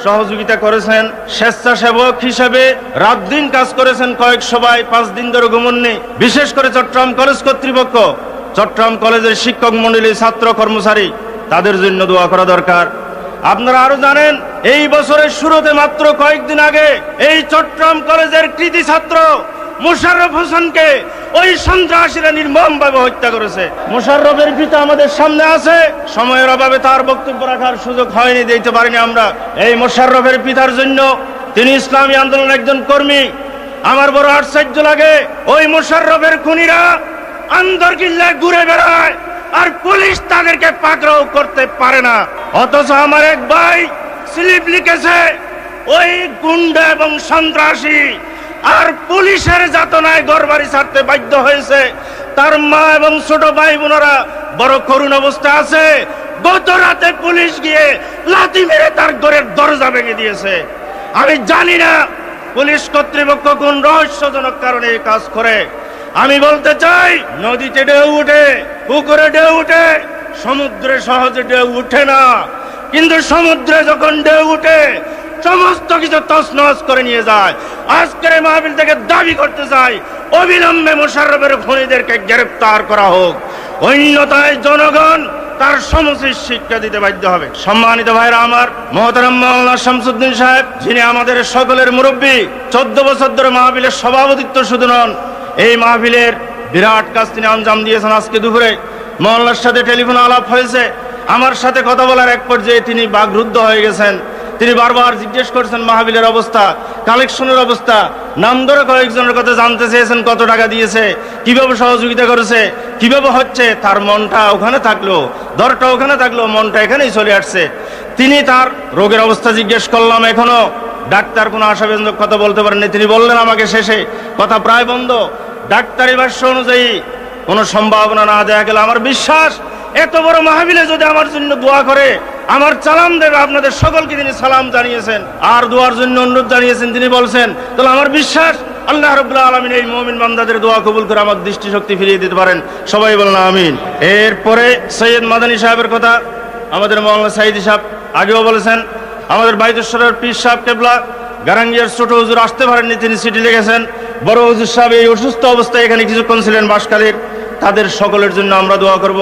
সহযোগিতা করেছেন, স্বেচ্ছাসেবক হিসেবে রাত দিন কাজ করেছেন, কয়েক সবাই 5 দিন ধরে ঘুমন নেই। বিশেষ করে চট্টগ্রাম কলেজ কর্তৃপক্ষ, চট্টগ্রাম কলেজের শিক্ষক মণ্ডলী, ছাত্র কর্মচারী, তাদের জন্য দোয়া করা দরকার। আপনারা আরো জানেন, এই বছরের শুরুতে মাত্র কয়েকদিন আগে এই চট্টগ্রাম কলেজের কৃতি ছাত্র মোশাররফ হোসেনকে ওই সন্ত্রাসীরা নির্মমভাবে হত্যা করেছে। মোশাররফের পিতা আমাদের সামনে আছে, সময়ের অভাবে তার বক্তব্য রাখার সুযোগ হয়নি, দিতে পারিনি আমরা। এই মোশাররফের পিতার জন্য, তিনি ইসলামী আন্দোলনের একজন কর্মী, আমার বড় আশ্চর্য লাগে। ওই মোশাররফের খুনিরা আন্দরকিল্লায় ঘুরে বেড়ায় আর পুলিশ তাদেরকে পাকড়াও করতে পারে না। অথচ আমার এক ভাই স্লিপ লিখেছে, ওই গুন্ডা এবং সন্ত্রাসী আর পুলিশের যাতনায় ঘরবাড়ি ছাড়তে বাধ্য হয়েছে। তার মা এবং ছোট ভাই বোনেরা বড় করুণ অবস্থা আছে। গত রাতে পুলিশ গিয়ে লাথি মেরে তার ঘরের দরজা ভেঙে দিয়েছে। আমি জানি না পুলিশ কর্তৃপক্ষ কোন রহস্যজনক কারণে এই কাজ করে। আমি বলতে চাই, নদীতে ঢেউ উঠে, পুকুরে ঢেউ উঠে, সমুদ্রে সহজে ঢেউ উঠে না। কিন্তু সমুদ্রে যখন ঢেউ উঠে সমস্ত কিছু তছনছ করে নিয়ে যায়। আজকের মাহফিল থেকে দাবি করতে চাই, অবিলম্বে মোশাররফের খুনিদেরকে গ্রেফতার করা হোক, অন্যথায় জনগণ তার সমুচিত শিক্ষা দিতে বাধ্য হবে। সম্মানিত ভাইরা আমার, মহতারাম মাওলানা শামসুদ্দিন সাহেব, যিনি আমাদের সকলের মুরব্বী, 14 বছর ধরে মাহফিলের সভাপতিত্ব শুধু নন, এই মাহফিলের বিরাট কাজ তিনি আঞ্জাম দিয়েছেন। আজকে দুপুরে মাওলানার সাথে টেলিফোন আলাপ হয়েছে। আমার সাথে কথা বলার এক পর্যায়ে তিনি বাকরুদ্ধ হয়ে গেছেন। তিনি বারবার জিজ্ঞেস করছেন মাহফিলের অবস্থা, কালেকশনের অবস্থা, নাম ধরে কয়েকজনের কথা জানতে চেয়েছেন, কত টাকা দিয়েছে, কিভাবে সহযোগিতা করেছে, কিভাবে হচ্ছে। তার মনটা ওখানে থাকলো, দরটা ওখানে থাকলো, মনটা এখানেই চলে আসছে। তিনি তার রোগের অবস্থা জিজ্ঞেস করলাম, এখনো ডাক্তার কোনো আশাব্যঞ্জক কথা বলতে পারেননি। তিনি বললেন আমাকে শেষে, কথা প্রায় বন্ধ, ডাক্তারি ভাষ্য অনুযায়ী কোনো সম্ভাবনা না দেখা গেলে আমার বিশ্বাস, এত বড় মাহফিলে যদি আমার জন্য দোয়া করে, আমার সালাম দেবে। আপনাদের সকলকে তিনি সালাম জানিয়েছেন আর দোয়ার জন্য অনুরোধ জানিয়েছেন। তিনি বলছেন, তাহলে আমার বিশ্বাস আল্লাহ রাব্বুল আলামিন এই মুমিন বান্দাদের দোয়া কবুল করে আমার দৃষ্টিশক্তি ফিরিয়ে দিতে পারেন। সবাই বলেন আমিন। এরপরে সৈয়দ মাদানী সাহেবের কথা আমাদের মাওলানা সাইদি সাহেব আগেও বলেছেন। আমাদের বাইতুশ্বরের পীর সাহেব কেবলা গারাঙ্গিয়ার ছোট হুজুর আসতে পারেননি, তিনি চিঠি লিখেছেন। বড় হুজুর সাহেব এই অসুস্থ অবস্থায় এখানে কিছুক্ষণ ছিলেন বাসকালীর, তাদের সকলের জন্য আমরা দোয়া করব।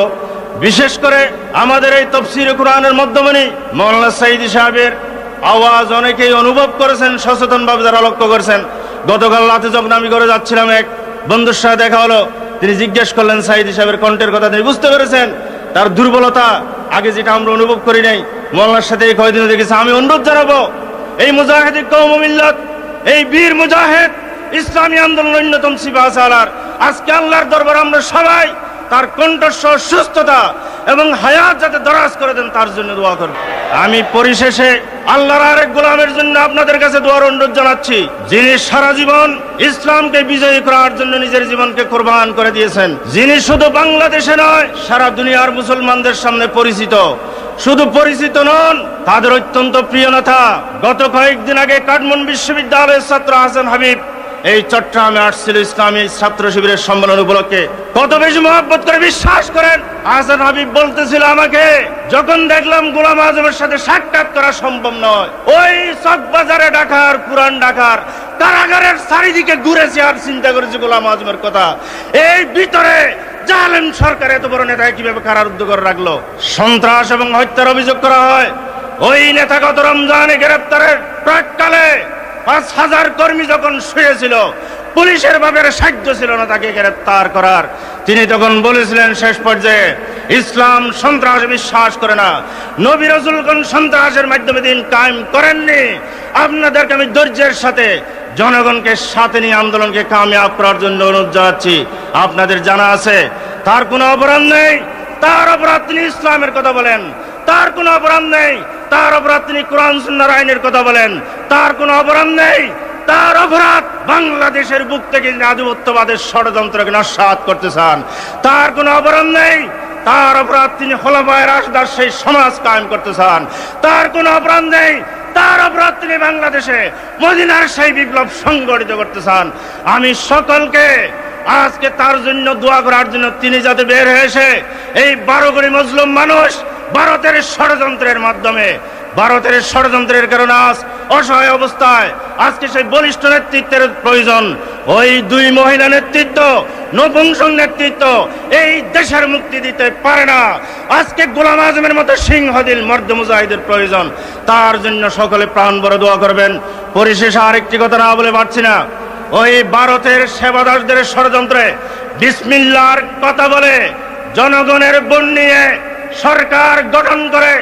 বিশেষ করে আমাদের এই তাফসীরে কোরআনের মধ্যমণি মাওলানা সাইদি সাহেবের আওয়াজ অনেকেই অনুভব করেছেন, সচেতনভাবে যারা লক্ষ্য করেছেন। গতকাল রাতে যখন আমি করে যাচ্ছিলাম, এক বন্ধুর সাথে দেখা হলো। তিনি জিজ্ঞেস করলেন সাইদি সাহেবের কণ্ঠের কথা, তিনি বুঝতে পেরেছেন তার দুর্বলতা, আগে যেটা আমরা অনুভব করি নাই। মাওলানার সাথে এই কয়েকদিনে দেখেছি। আমি অনুরোধ জানাবো, এই মুজাহিদ কওম মিল্লাত, এই বীর মুজাহিদ ইসলামী আন্দোলন অন্যতম সিপাহ সালার, আজকে আল্লাহর দরবার আমরা সবাই তার কণ্ঠস্বর, সুস্থতা এবং হায়াত যাতে দরাজ করে দেন, তার জন্য দোয়া করব। আমি পরিশেষে আল্লাহর আরেক গোলামের জন্য আপনাদের কাছে দোয়ার অনুরোধ জানাচ্ছি, যিনি সারা জীবন ইসলামকে বিজয়ী করার জন্য নিজের জীবনকে কোরবান করে দিয়েছেন, যিনি শুধু বাংলাদেশে নয় সারা দুনিয়ার মুসলমানদের সামনে পরিচিত। শুধু পরিচিত নন, তাদের অত্যন্ত প্রিয় নেতা। গত কয়েকদিন আগে কাঠমান্ডু বিশ্ববিদ্যালয়ের ছাত্র হাসান হাবিব এই চট্টগ্রামে আসছিল ইসলামী ছাত্র শিবিরের সম্মেলন উপলক্ষে। কত বেশি মহব্বত করে, বিশ্বাস করেন, হাসান হাবিব বলতেছিল আমাকে, যখন দেখলাম গোলাম আজমের সাথে সাক্ষাৎ করা সম্ভব নয়, ওই চকবাজারে ঢাকার, পুরান ঢাকার কারাগারের চারিদিকে ঘুরেছি আর চিন্তা করেছি গোলাম আজমের কথা। এই ভিতরে জালেম সরকার এত বড় নেতাকে কিভাবে কারারুদ্ধ করে রাখলো, সন্ত্রাস এবং হত্যার অভিযোগ করা হয়। ওই নেতা গত রমজানে গ্রেপ্তারের প্রাককালে 5,000 কর্মী যখন শুয়েছিল, পুলিশের ভাবের সাহায্য ছিল না তাকে গ্রেপ্তার করার। তিনি তখন বলেছিলেন শেষ পর্যায়ে, ইসলাম সন্ত্রাস বিশ্বাস করে না, নবী রাসূলগণ সন্ত্রাসের মাধ্যমে দিন কায়েম করেননি। আপনাদেরকে আমি ধৈর্যের সাথে জনগণকে সাথে নিয়ে আন্দোলনকে কামিয়াব করার জন্য অনুরোধ জানাচ্ছি। আপনাদের জানা আছে তার কোনো অপরাধ নেই, তার অপরাধ তিনি ইসলামের কথা বলেন। তার কোনো অপরাধ নেই, তার অপরাধ তিনি কোরআন সুন্নাহর আইনের কথা বলেন। তার কোনো অপরাধ নেই, তার অপরাধ বাংলাদেশের বুক থেকে আধিপত্যবাদের ষড়যন্ত্রকে নস্যাৎ করতে চান। তার কোনো অপরাধ নেই, তার অপরাধ তিনি খোলাফায়ে রাশিদার সেই সমাজ কায়েম করতে চান। তার কোনো অপরাধ নেই, তার অপরাধ তিনি বাংলাদেশে মদিনার সেই বিপ্লব সংগঠিত করতে চান। আমি সকলকে আজকে তার জন্য দোয়া করার জন্য, তিনি যাতে বের হয়ে এসে এই 12 কোটি মুসলিম মানুষ ভারতের ষড়যন্ত্রের মাধ্যমে, ভারতের ষড়যন্ত্রের কারণে আজ অসহায় অবস্থায়, আজকে সেই বলিষ্ঠ নেতৃত্বের প্রয়োজন। ওই 2 মহিলা নেতৃত্ব, নপুংসক নেতৃত্ব এই দেশের মুক্তি দিতে পারে না। আজকে গোলাম আজমের মতো সিংহদিল মর্দ মুজাহিদের প্রয়োজন। তার জন্য সকলে প্রাণ ভরে দোয়া করবেন। পরিশেষে আরেকটি কথা না বলে পারছি না, ওই ভারতের সেবাদাসদের ষড়যন্ত্রে বিসমিল্লাহর কথা বলে জনগণের বন নিয়ে সরকার গঠন করে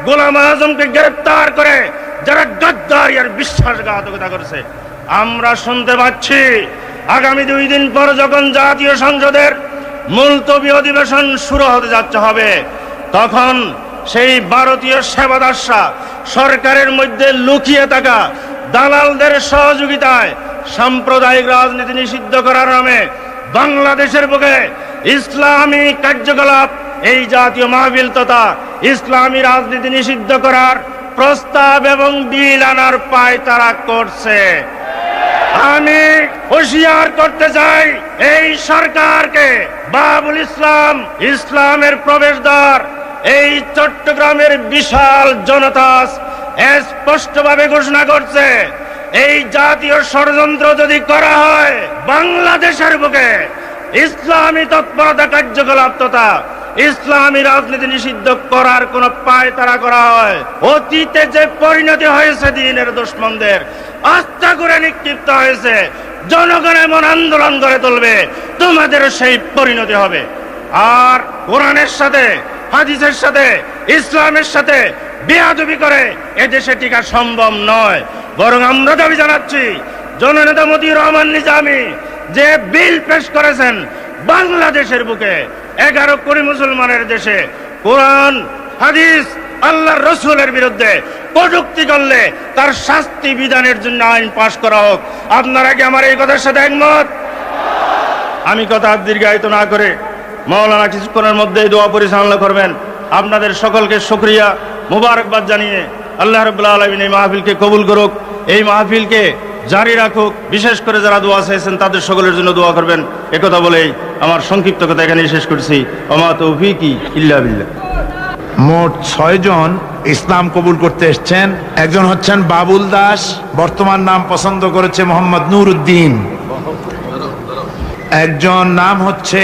গোলাম আজমকে গ্রেফতার করে যারা গাদ্দারি আর বিশ্বাসঘাতকতা করেছে, আমরা শুনতে পাচ্ছি আগামী 2 দিন পর যখন জাতীয় সংসদের মুলতবি অধিবেশন শুরু হতে যাচ্ছে হবে, তখন সেই ভারতীয় সেবাদাসরা সরকারের মধ্যে লুকিয়ে থাকা দালালদের সহযোগিতায় সাম্প্রদায়িক রাজনীতি নিষিদ্ধ করার নামে বাংলাদেশের বুকে ইসলামী কার্যকলাপ, এই জাতীয় মাহফিল তথা ইসলামী রাজনীতি নিষিদ্ধ করার প্রস্তাব এবং বিল আনার পায় তারা করছে। আমি হুঁশিয়ার করতে চাই এই সরকারকে, বাবুল ইসলাম, ইসলামের প্রবেশদ্বার এই চট্টগ্রামের বিশাল জনতা স্পষ্টভাবে ঘোষণা করছে, এই জাতীয় ষড়যন্ত্র যদি করা হয় বাংলাদেশের বুকে ইসলামী তৎপরতা কার্যকলাপ তথা ইসলামী রাজনীতি নিষিদ্ধ করার কোন পায় তারা করা হয়, অতীতে যে পরিণতি হয়েছে দ্বীনের দুশমনদের, আস্থা করে নিক্ষিপ্ত হয়েছে, জনগণ এমন আন্দোলন করে তুলবে, তোমাদের সেই পরিণতি হবে। আর কোরআনের সাথে, হাদিসের সাথে, ইসলামের সাথে বেয়াদবি করে এদেশে টিকা সম্ভব নয়। বরং আমরা দাবি জানাচ্ছি, জননেতা মতিউর রহমান নিজামী যে বিল পেশ করেছেন বাংলাদেশের বুকে 11 কোটি মুসলমানের দেশে কোরআন, হাদিস, আল্লাহর রসুলের বিরুদ্ধে কটূক্তি করলে তার শাস্তি বিধানের জন্য আইন পাশ করা হোক। আপনারা কি আমার এই কথার সাথে একমত? আমি কথা দীর্ঘায়িত না করে মাওলানা কিছুক্ষণের মধ্যেই দোয়া পরিচালনা করবেন। আপনাদের সকলকে শুকরিয়া, মুবারকবাদ জানিয়ে আল্লাহ রাব্বুল আলামিন এই মাহফিলকে কবুল করুক, এই মাহফিলকে জারি রাখুক। বিশেষ করে যারা দোয়া চাইছেন তাদের সকলের জন্য দোয়া করবেন। একথা বলেই আমার সংক্ষিপ্ত কথা এখানে শেষ করছি। ওমা তৌফিকি ইল্লা বিল্লাহ। মোট 6 জন ইসলাম কবুল করতে এসেছেন। একজন হচ্ছেন বাবুল দাস, বর্তমান নাম পছন্দ করেছে মোহাম্মদ নুরউদ্দিন। একজন নাম হচ্ছে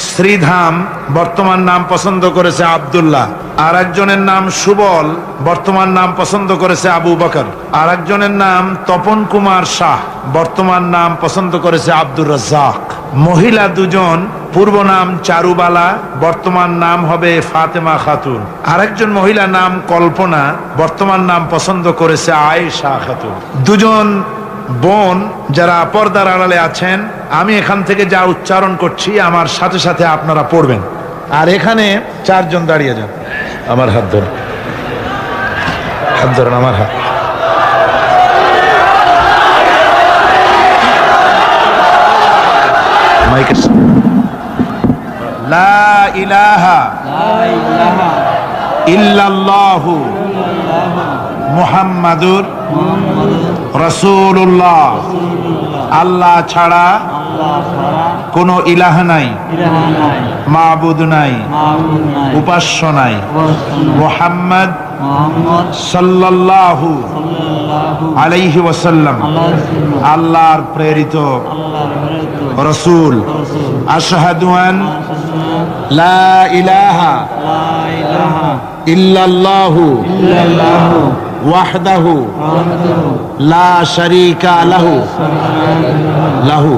শ্রীধাম, বর্তমান নাম পছন্দ করেছে আব্দুল্লাহ। আর একজনের নাম সুবল, বর্তমান নাম পছন্দ করেছে আবু বকর। আর একজনের নাম তপন কুমার শাহ, বর্তমান নাম পছন্দ করেছে আব্দুর রাজ্জাক। মহিলা 2 জন, পূর্ব নাম চারুবালা, বর্তমান নাম হবে ফাতেমা খাতুন। আর একজন মহিলা নাম কল্পনা, বর্তমান নাম পছন্দ করেছে আয়েশা খাতুন। 2 জন বোন যারা পর্দার আড়ালে আছেন, আমি এখান থেকে যা উচ্চারণ করছি আমার সাথে সাথে আপনারা পড়বেন। আর এখানে 4 জন দাঁড়িয়ে যান, আমার হাত ধরুন, হাত ধরুন, আমার হাত। লা ইলাহা ইল্লাল্লাহু মুহাম্মাদুর রাসূলুল্লাহ। আল্লাহ ছাড়া কোনো ইলাহ নাই, মাবুদ নাই, উপাস্য নাই। মুহাম্মদ সাল্লাল্লাহু আলাইহি ওয়াসাল্লাম আল্লাহর প্রেরিত রাসূল। আশহাদু আন লা ইলাহা ইল্লাল্লাহু ওয়াহদাহু লা শারীকা লাহু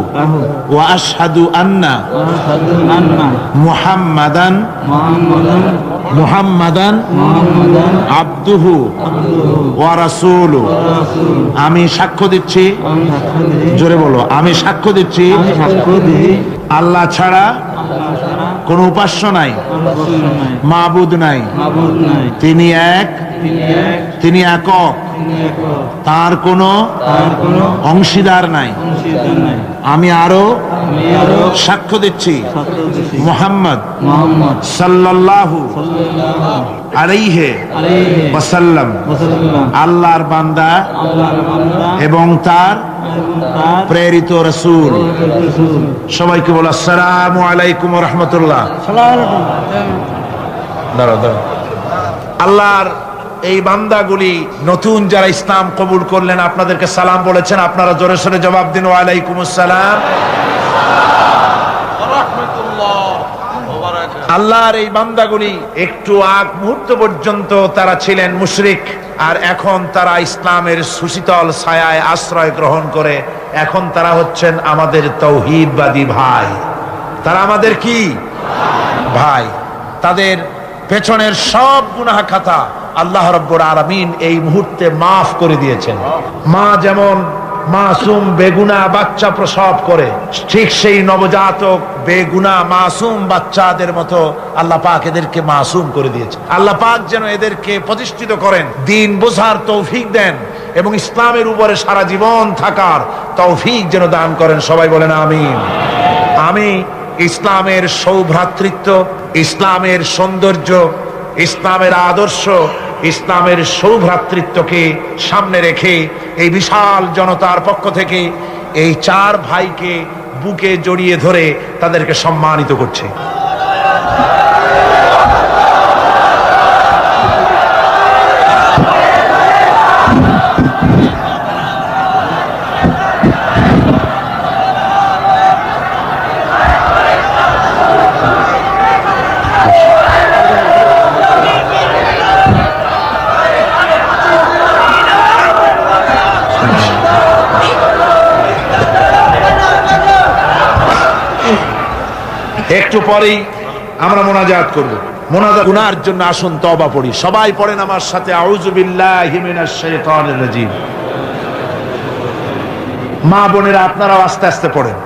ওয়া আশহাদু আন্না মুহাম্মাদান আবদুহু ওয়া রাসূলুহু। আমি সাক্ষ্য দিচ্ছি, জোরে বলো, আমি সাক্ষ্য দিচ্ছি আল্লাহ ছাড়া কোনো উপাস্য নাই, মাবুদ নাই, তিনি এক, তিনি একক, তার কোনো অংশীদার নাই। আমি আরো সাক্ষ্য দিচ্ছি সাক্ষ্য মুহাম্মদ মোহাম্মদ সাল্লাল্লাহু আলাইহি আলাইহি ওয়াসাল্লাম ওয়াসাল্লাম আল্লাহর বান্দা আল্লাহর বান্দা এবং তার এবং তার প্রেরিত রাসূল। রাসূল। সবাইকে বলো আসসালামু আলাইকুম ওয়া রাহমাতুল্লাহ। দাঁড়াও দাঁড়াও। আল্লাহর এই বান্দাগুলি নতুন যারা ইসলাম কবুল করলেন আপনাদেরকে সালাম বলেছেন, আপনারা জোরে সোরে জবাব দিন ওয়া আলাইকুমুস সালাম। আল্লাহর এই বান্দাগুলি একটু আগ মুহূর্ত পর্যন্ত তারা ছিলেন মুশরিক, আর এখন তারা ইসলামের সুশীতল ছায়ায় আশ্রয় গ্রহণ করে এখন তারা হচ্ছেন আমাদের তাওহীদবাদী ভাই। তারা আমাদের কি ভাই। তাদের পেছনের সব গুনাহ খাতা আল্লাহ রাব্বুল আলামিন এই মুহূর্তে মাফ করে দিয়েছেন। মা যেমন মাসুম বেগুনাহ বাচ্চা প্রসব করে, ঠিক সেই নবজাতক বেগুনাহ মাসুম বাচ্চাদের মতো আল্লাহ পাক এদেরকে মাসুম করে দিয়েছেন। আল্লাহ পাক যেন এদেরকে প্রতিষ্ঠিত করেন, দ্বীন বোঝার তৌফিক দেন এবং ইসলামের উপরে সারা জীবন থাকার তৌফিক যেন দান করেন। সবাই বলেন আমিন। আমি ইসলামের সৌভ্রাতৃত্ব, ইসলামের সৌন্দর্য, ইসলামের আদর্শ, ইসলামের সৌভ্রাতৃত্বকে সামনে রেখে এই বিশাল জনতার পক্ষ থেকে এই চার ভাইকে বুকে জড়িয়ে ধরে তাদেরকে সম্মানিত করছে। একটু পরেই আমরা মোনাজাত করব। মোনাজাত গুনার জন্য আসুন তওবা পড়ি। সবাই পড়েন আমার সাথে আউযু বিল্লাহি মিনাশ শাইতানির রাজিম। মা বোনেরা আপনারাও আস্তে আস্তে পড়েন,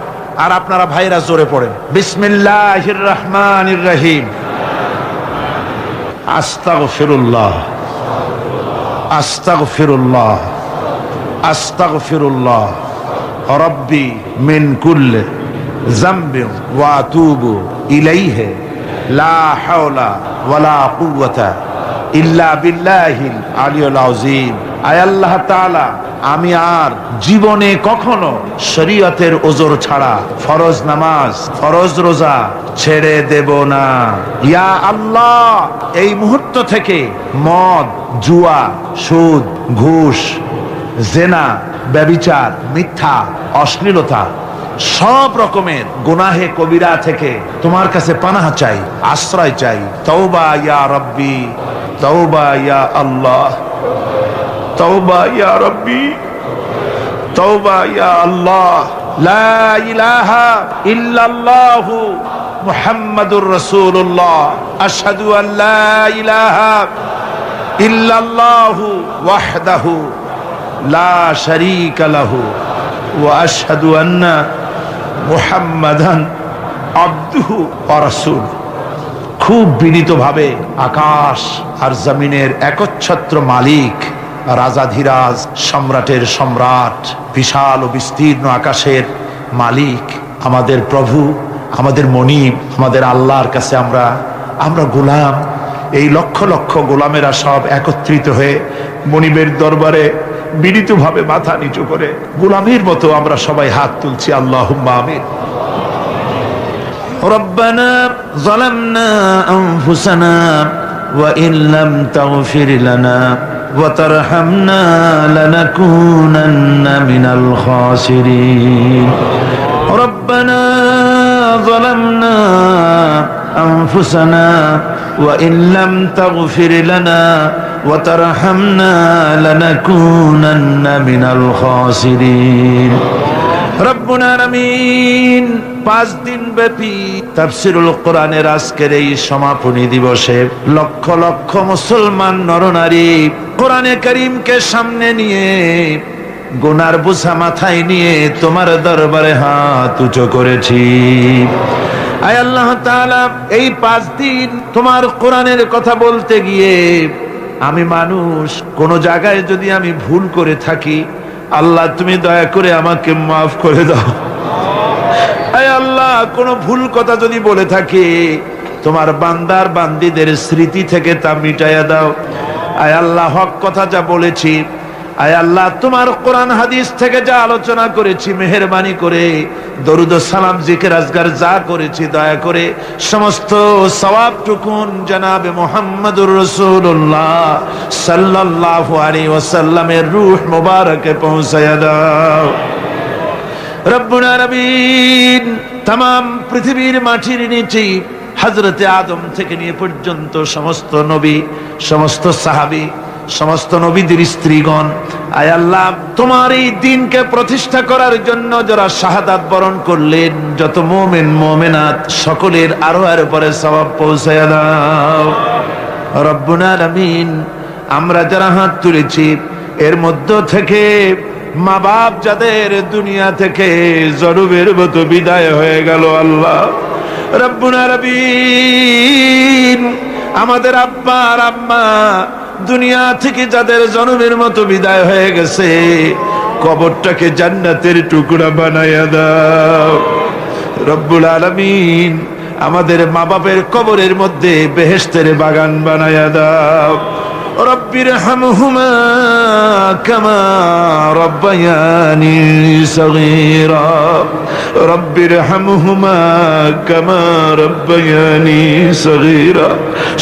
আর আপনারা ভাইরা জোরে পড়েন। বিসমিল্লাহির রহমানির রহিম। আস্তাগফিরুল্লাহ আস্তাগফিরুল্লাহ আস্তাগফিরুল্লাহ রব্বি মিন কুল্লি যামবিন ওয়া আতুবু ইলাইহি লা হাওলা ওয়ালা কুওয়াতা ইল্লা বিল্লাহিল আলিয়্যিল আযীম। আয় আল্লাহ তাআলা, আমি আর জীবনে কখনো শরীয়তের ওজর ছাড়া ফরজ নামাজ, ফরজ রোজা ছেড়ে দেব না। ইয়া আল্লাহ, এই মুহূর্ত থেকে মদ, জুয়া, সুদ, ঘুষ, জেনা, ব্যভিচার, মিথ্যা, অশ্লীলতা, সব রকমের গুনাহে কবিরা থেকে তোমার কাছে পানাহ চাই, আশ্রয় চাই। তওবা ইয়া রব্বি, তওবা ইয়া আল্লাহ, তওবা ইয়া রব্বি, তওবা ইয়া আল্লাহ। লা ইলাহা ইল্লাল্লাহু মুহাম্মাদুর রাসূলুল্লাহ। আশহাদু আল লা ইলাহা ইল্লাল্লাহু ওয়াহদাহু লা শারীকা লাহু ওয়া আশহাদু আন্না মুহাম্মাদান আবদুহু ওয়া রাসূলুহু। খুব বিনীতভাবে আকাশ আর জমিনের একচ্ছত্র মালিক, রাজাধিরাজ, সম্রাটের সম্রাট, বিশাল ও বিস্তীর্ণ আকাশের মালিক, আমাদের প্রভু, আমাদের মনিব, আমাদের আল্লাহর কাছে আমরা গোলাম। এই লক্ষ লক্ষ গোলামেরা সব একত্রিত হয়ে মনিবের দরবারে বিনীতভাবে মাথা নিচু করে গোলামের মতো আমরা সবাই হাত তুলছি। আল্লাহুম্মা আমিন। রব্বানা যালামনা আনফুসানা ওয়া ইন লাম তাগফির লানা ওয়া তারহামনা লানাকুনান্না মিনাল খাসিরিন। রব্বানা যালামনা আনফুসানা ওয়া ইন লাম তাগফির লানা ওয়া তারহামনা লানাকুনান্না মিনাল খাসিরিন। রব্বুল আলামিন 5 দিন ব্যাপী তাফসীরুল কোরআনের আজকের এই সমাপনী দিবসে লক্ষ লক্ষ মুসলমান নরনারী কোরআনে কারীমকে সামনে নিয়ে, গুনার বোঝা মাথায় নিয়ে তোমার দরবারে হাত উঁচু করেছি। আয় আল্লাহ তাআলা, এই 5 দিন তোমার কোরআনের কথা বলতে গিয়ে আমি মানুষ, কোন জায়গায় যদি আমি ভুল করে থাকি, আল্লাহ তুমি দয়া করে আমাকে মাফ করে দাও। আয় আল্লাহ, কোন ভুল কথা যদি বলে থাকি তোমার বান্দার বান্দীদের স্মৃতি থেকে তা মিটাইয়া দাও। আয় আল্লাহ, হক কথা যা বলেছি, আয় আল্লাহ তোমার কোরআন হাদিস থেকে যা আলোচনা করেছি, মেহেরবানি করে দরুদ ও সালাম জিকির আজগার যা করেছি, দয়া করে সমস্ত সওয়াবটুকুন জনাবে মুহাম্মদুর রাসূলুল্লাহ সাল্লাল্লাহু আলাইহি ওয়াসাল্লামের রূহ মুবারকে পৌঁছায়া দাও। রব্বুল আলামিন, तमाम পৃথিবীর মাটির নিচে হযরতে আদম থেকে নিয়ে পর্যন্ত সমস্ত নবী, সমস্ত সাহাবী, সমস্ত নবীদের স্ত্রীগণ, আয় আল্লাহ তোমার এই দ্বীনকে প্রতিষ্ঠা করার জন্য যারা শাহাদাত বরণ করলেন, যত মুমিন মুমিনাত সকলের আরোহের পরে সওয়াব পৌঁছায়া দাও। রব্বুল আলামিন, আমরা যারা হাত তুলেছি এর মধ্য থেকে মা বাপ যাদের দুনিয়া থেকে জরুবের মতো বিদায় হয়ে গেল, আল্লাহ রব্বুল আলামিন, আমাদের আব্বা আর আম্মা দুনিয়া থেকে যাদের জনমের মতো বিদায় হয়ে গেছে, কবরটাকে জান্নাতের টুকরা বানাইয়া দাও। রব্বুল আলামিন, আমাদের মা বাপের কবরের মধ্যে বেহেশতের বাগান বানাইয়া দাও। রব্বির হামহুমা কামা রব্বায়ানি সগীরা, রব্বির হামহুমা কামা রব্বায়ানি সগীরা।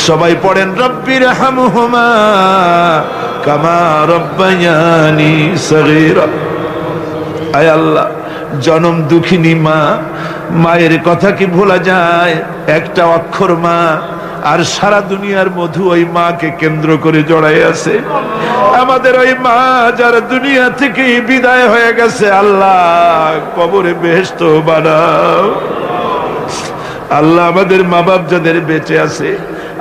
সবাই পড়েন রব্বির হামহুমা কামা রব্বায়ানি সগীরা। আয় আল্লাহ, জনম দুঃখিনী মা, মায়ের কথা কি ভোলা যায়? একটা অক্ষর মা, আর সারা দুনিয়ার মধু ওই মাকে কেন্দ্র করে জড়াই আছে। আমাদের ওই মা যারা দুনিয়া থেকে বিদায় হয়ে গেছে, আল্লাহ কবরে বেহেশত বানাও। আল্লাহ আমাদের মা বাপ যাদের বেঁচে আছে,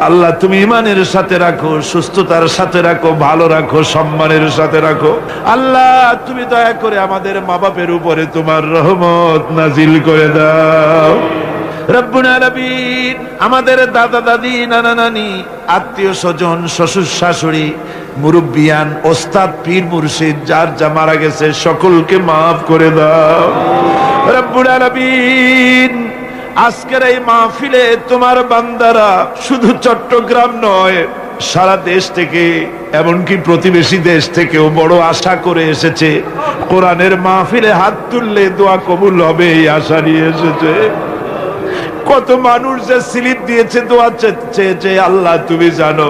আল্লাহ তুমি ইমানের সাথে রাখো, সুস্থতার সাথে রাখো, ভালো রাখো, সম্মানের সাথে রাখো। আল্লাহ তুমি দয়া করে আমাদের মা বাপের উপরে তোমার রহমত নাজিল করে দাও। রব্বুল আলামিন, আমাদের দাদা দাদি, নানা নানি, আত্মীয় স্বজন, শ্বশুর শাশুড়ি, মুরব্বিয়ান, ওস্তাদ, পীর মুর্শিদ যার যা মারা গেছে সকলকে মাফ করে দাও। রব্বুল আলামিন, আজকের এই মাহফিলে তোমার বান্দারা শুধু চট্টগ্রাম নয়, সারা দেশ থেকে, এমনকি প্রতিবেশী দেশ থেকেও বড় আশা করে এসেছে। কোরআনের মাহফিলে হাত তুললে দোয়া কবুল হবে এই আশা নিয়ে এসেছে। কত মানুষ যে স্লিপ দিয়েছে, দোয়া চেয়েছে, আল্লাহ তুমি জানো।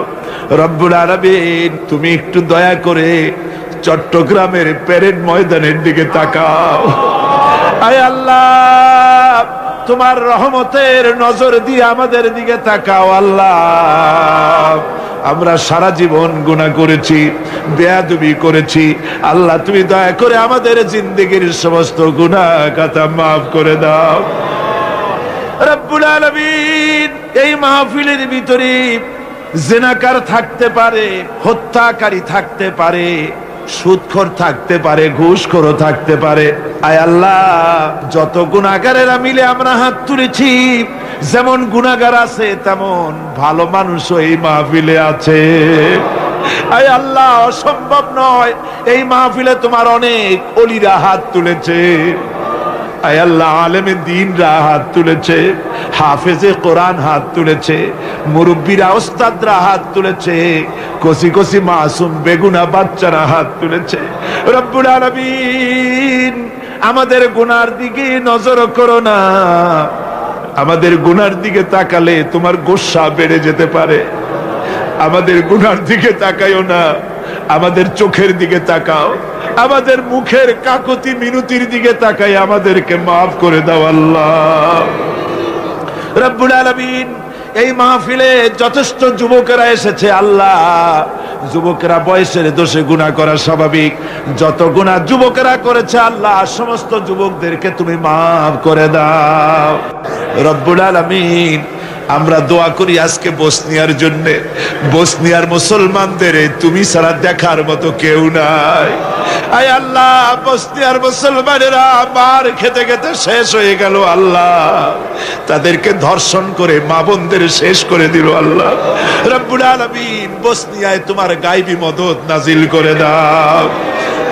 রব্বুল আলামিন, তুমি একটু দয়া করে চট্টগ্রামের প্যারেড ময়দানের দিকে তাকাও। আয় আল্লাহ, তোমার রহমতের নজর দিয়ে আমাদের দিকে তাকাও। আল্লাহ, আমরা সারা জীবন গুনাহ করেছি, বেয়াদবি করেছি, আল্লাহ তুমি দয়া করে আমাদের জিন্দেগির সমস্ত গুনাহ খাতা মাফ করে দাও। রব্বুল আলামিন, এই মাহফিলের ভিতরে জিনাকার থাকতে পারে, হত্যাকারী থাকতে পারে, সুদখোর থাকতে পারে, ঘুষখোরও থাকতে পারে। আয় আল্লাহ, যত গুনাহগারেরা মিলে আমরা হাত তুলেছি, যেমন গুনাহগার আছে তেমন ভালো মানুষও এই মাহফিলে আছে। আয় আল্লাহ, অসম্ভব নয়, এই মাহফিলে তোমার অনেক ওলিরা হাত তুলেছে। আয় আল্লাহ, আলেমে দ্বীনরা হাত তুলেছে, হাফেজে কোরআন হাত তুলেছে, মুরব্বীরা, ওস্তাদরা হাত তুলেছে, কচি কচি মাসুম বেগুনা বাচ্চারা হাত তুলেছে। রব্বুল আলামিন, আমাদের গুনার দিকে নজর করো না। আমাদের গুনার দিকে তাকালে তোমার গোসা বেড়ে যেতে পারে। আমাদের গুনার দিকে তাকাইও না, আমাদের চোখের দিকে তাকাও, আমাদের মুখের কাকতি মিনতির দিকে তাকাই আমাদেরকে মাফ করে দাও আল্লাহ। রব্বুল আলামিন, এই মাহফিলে যথেষ্ট যুবকেরা এসেছে, আল্লাহ যুবকেরা বয়সের দোষে গুনাহ করা স্বাভাবিক, যত গুনাহ যুবকেরা করেছে আল্লাহ সমস্ত যুবকদেরকে তুমি মাফ করে দাও। রব্বুল আলামিন, আমরা দোয়া করি আজকে বসনিয়ার জন্য। বসনিয়ার মুসলমানদের তুমি ছাড়া দেখার মতো কেউ নাই। আয় আল্লাহ, বসনিয়ার মুসলমানেরা মার খেতে খেতে শেষ হয়ে গেল আল্লাহ, তাদেরকে ধর্ষণ করে মা বোনদের শেষ করে দিল আল্লাহ। রব্বুল আলামিন, বসনিয়ায় তোমার গায়বী মদদ নাজিল করে দাও।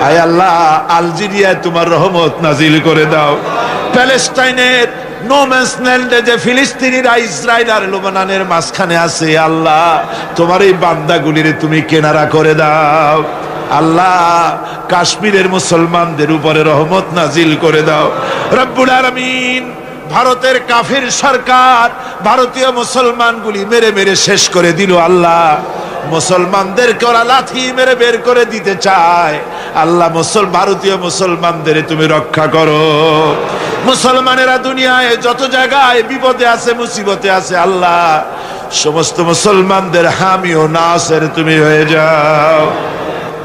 আয় আল্লাহ, আলজেরিয়ায় তোমার রহমত নাজিল করে দাও। প্যালেস্টাইনের নোম্যান্স ল্যান্ডে যে ফিলিস্তিনিরা ইসরায়েল আর লেবাননের মাঝখানে আছে, আল্লাহ তোমার এই বান্দাগুলির তুমি কিনারা করে দাও। আল্লাহ কাশ্মীরের মুসলমানদের উপরে রহমত নাজিল করে দাও রব্বুল আলামিন। ভারতের কাফির সরকার ভারতীয় মুসলমানগুলি মেরে মেরে শেষ করে দিল। আল্লাহ মুসলমানদেরকে ওরা লাথি মেরে বের করে দিতে চায়। আল্লাহ ভারতীয় মুসলমানদের তুমি রক্ষা করো। মুসলমানেরা দুনিয়ায় যত জায়গায় বিপদে আছে, মুসিবতে আছে, আল্লাহ সমস্ত মুসলমানদের হামি ও নাসের তুমি হয়ে যাও।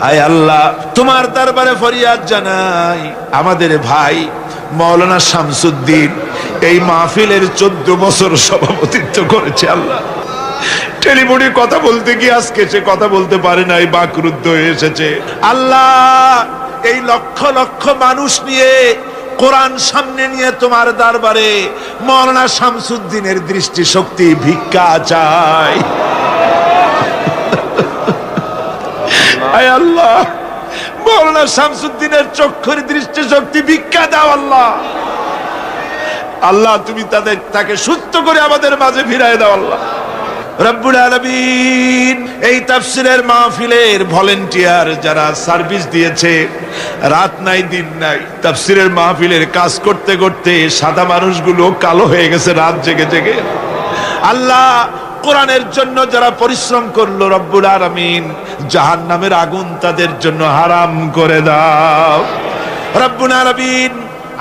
আয় আল্লাহ তোমার দরবারে ফরিয়াদ জানাই, আমাদের ভাই মাওলানা শামসুদ্দিন এই মাহফিলের 14 বছর সভাপতিত্ব করেছে। আল্লাহ টেলিফোনে কথা বলতে গিয়ে আজকে সে কথা বলতে পারে নাই, বাকরুদ্ধ হয়ে এসেছে। আল্লাহ এই লক্ষ লক্ষ মানুষ নিয়ে, কোরআন সামনে নিয়ে তোমার দরবারে মাওলানা শামসুদ্দিনের দৃষ্টি শক্তি ভিক্ষা চাই। আয় আল্লাহ মাওলানা শামসুদ্দিনের চক্ষুর দৃষ্টি শক্তি ভিক্ষা দাও। আল্লাহ আল্লাহ তুমি তাকে সুস্থ করে আমাদের মাঝে ফিরায় দাও। আল্লাহ রব্বুল আলামিন এই তাফসীরের মাহফিলের ভলেন্টিয়ার যারা সার্ভিস দিয়েছে, রাত নাই দিন নাই তাফসীরের মাহফিলের কাজ করতে করতে সাদা মানুষগুলো কালো হয়ে গেছে রাত জেগে জেগে। আল্লাহ কোরআনের জন্য যারা পরিশ্রম করলো, রব্বুল আলামিন জাহান্নামের আগুন তাদের জন্য হারাম করে দাও। রব্বুল আলামিন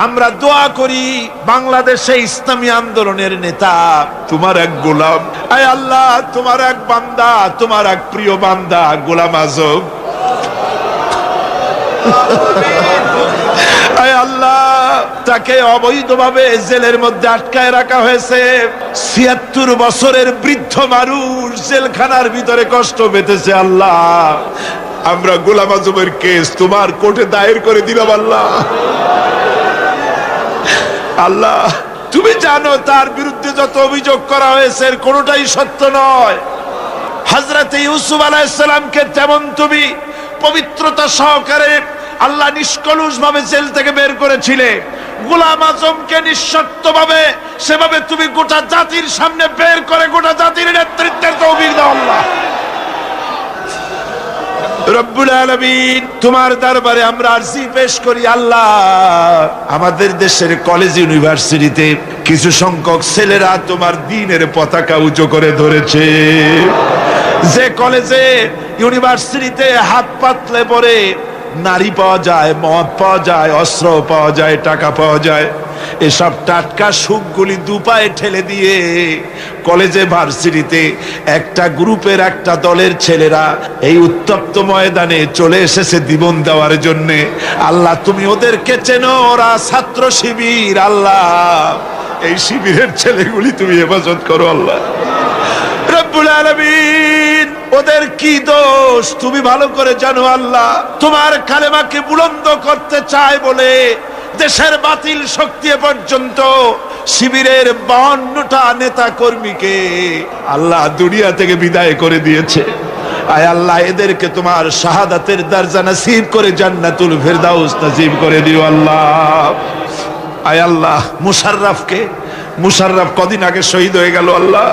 আমরা দোয়া করি বাংলাদেশে ইসলামী আন্দোলনের নেতা তোমার এক গোলাম, আয় আল্লাহ তোমার এক বান্দা, তোমার এক প্রিয় বান্দা গোলাম আজম, আয় আল্লাহ তাকে অবৈধভাবে জেলের মধ্যে আটকায় রাখা হয়েছে। ৭৬ বছরের বৃদ্ধ মানুষ জেলখানার ভিতরে কষ্ট পেতেছে। আল্লাহ আমরা গোলাম আজমের কেস তোমার কোর্টে দায়ের করে দিলাম। আল্লাহ আল্লাহ তুমি জানো তার বিরুদ্ধে যত অভিযোগ করা হয়েছে এর কোনোটাই সত্য নয়। হযরত ইউসুফ আলাইহিস সালামকে যেমন তুমি পবিত্রতা সহকারে আল্লাহ নিষ্কলুষ ভাবে জেল থেকে বের করেছিলে, গোলাম আজমকে নিঃশর্তভাবে সেভাবে তুমি গোটা জাতির সামনে বের করে গোটা জাতির নেতৃত্বের তৌফিক দাও। আল্লাহ রব্বুল আলামিন তোমার দরবারে আমরা আরজি পেশ করি। আল্লাহ আমাদের দেশের কলেজ ইউনিভার্সিটিতে কিছু সংখ্যক ছেলেরা তোমার দ্বীনের পতাকা উঁচু করে ধরেছে। যে কলেজে ইউনিভার্সিটিতে হাত পাতলে পরে নারী পাওয়া যায়, মদ পাওয়া যায়, অস্ত্র পাওয়া যায়, টাকা পাওয়া যায়, এসব টাটকা সুখগুলি দুপায়ে ঠেলে দিয়ে কলেজে ভার্সিটিতে একটা গ্রুপের একটা দলের ছেলেরা এই উত্তপ্ত ময়দানে চলে এসেছে জীবন দেওয়ার জন্য। আল্লাহ তুমি ওদেরকে চেনো, ওরা ছাত্র শিবির। আল্লাহ এই শিবিরের ছেলেগুলি তুমি হেফাজত করো। আল্লাহ রব্বুল আলামিন ওদের কি দোষ তুমি ভালো করে জানো। আল্লাহ তোমার কালেমাকে বুলন্দ করতে চায় বলে দেশের বাতিল শক্তি পর্যন্ত শিবিরের 52টা নেতা কর্মীকে আল্লাহ দুনিয়া থেকে বিদায় করে দিয়েছে। আয় আল্লাহ এদেরকে তোমার শাহাদাতের দরজা নসিব করে জান্নাতুল ফিরদাউস নসিব করে দিও। আল্লাহ আয় আল্লাহ মুশাররফ কদিন আগে শহীদ হয়ে গেল। আল্লাহ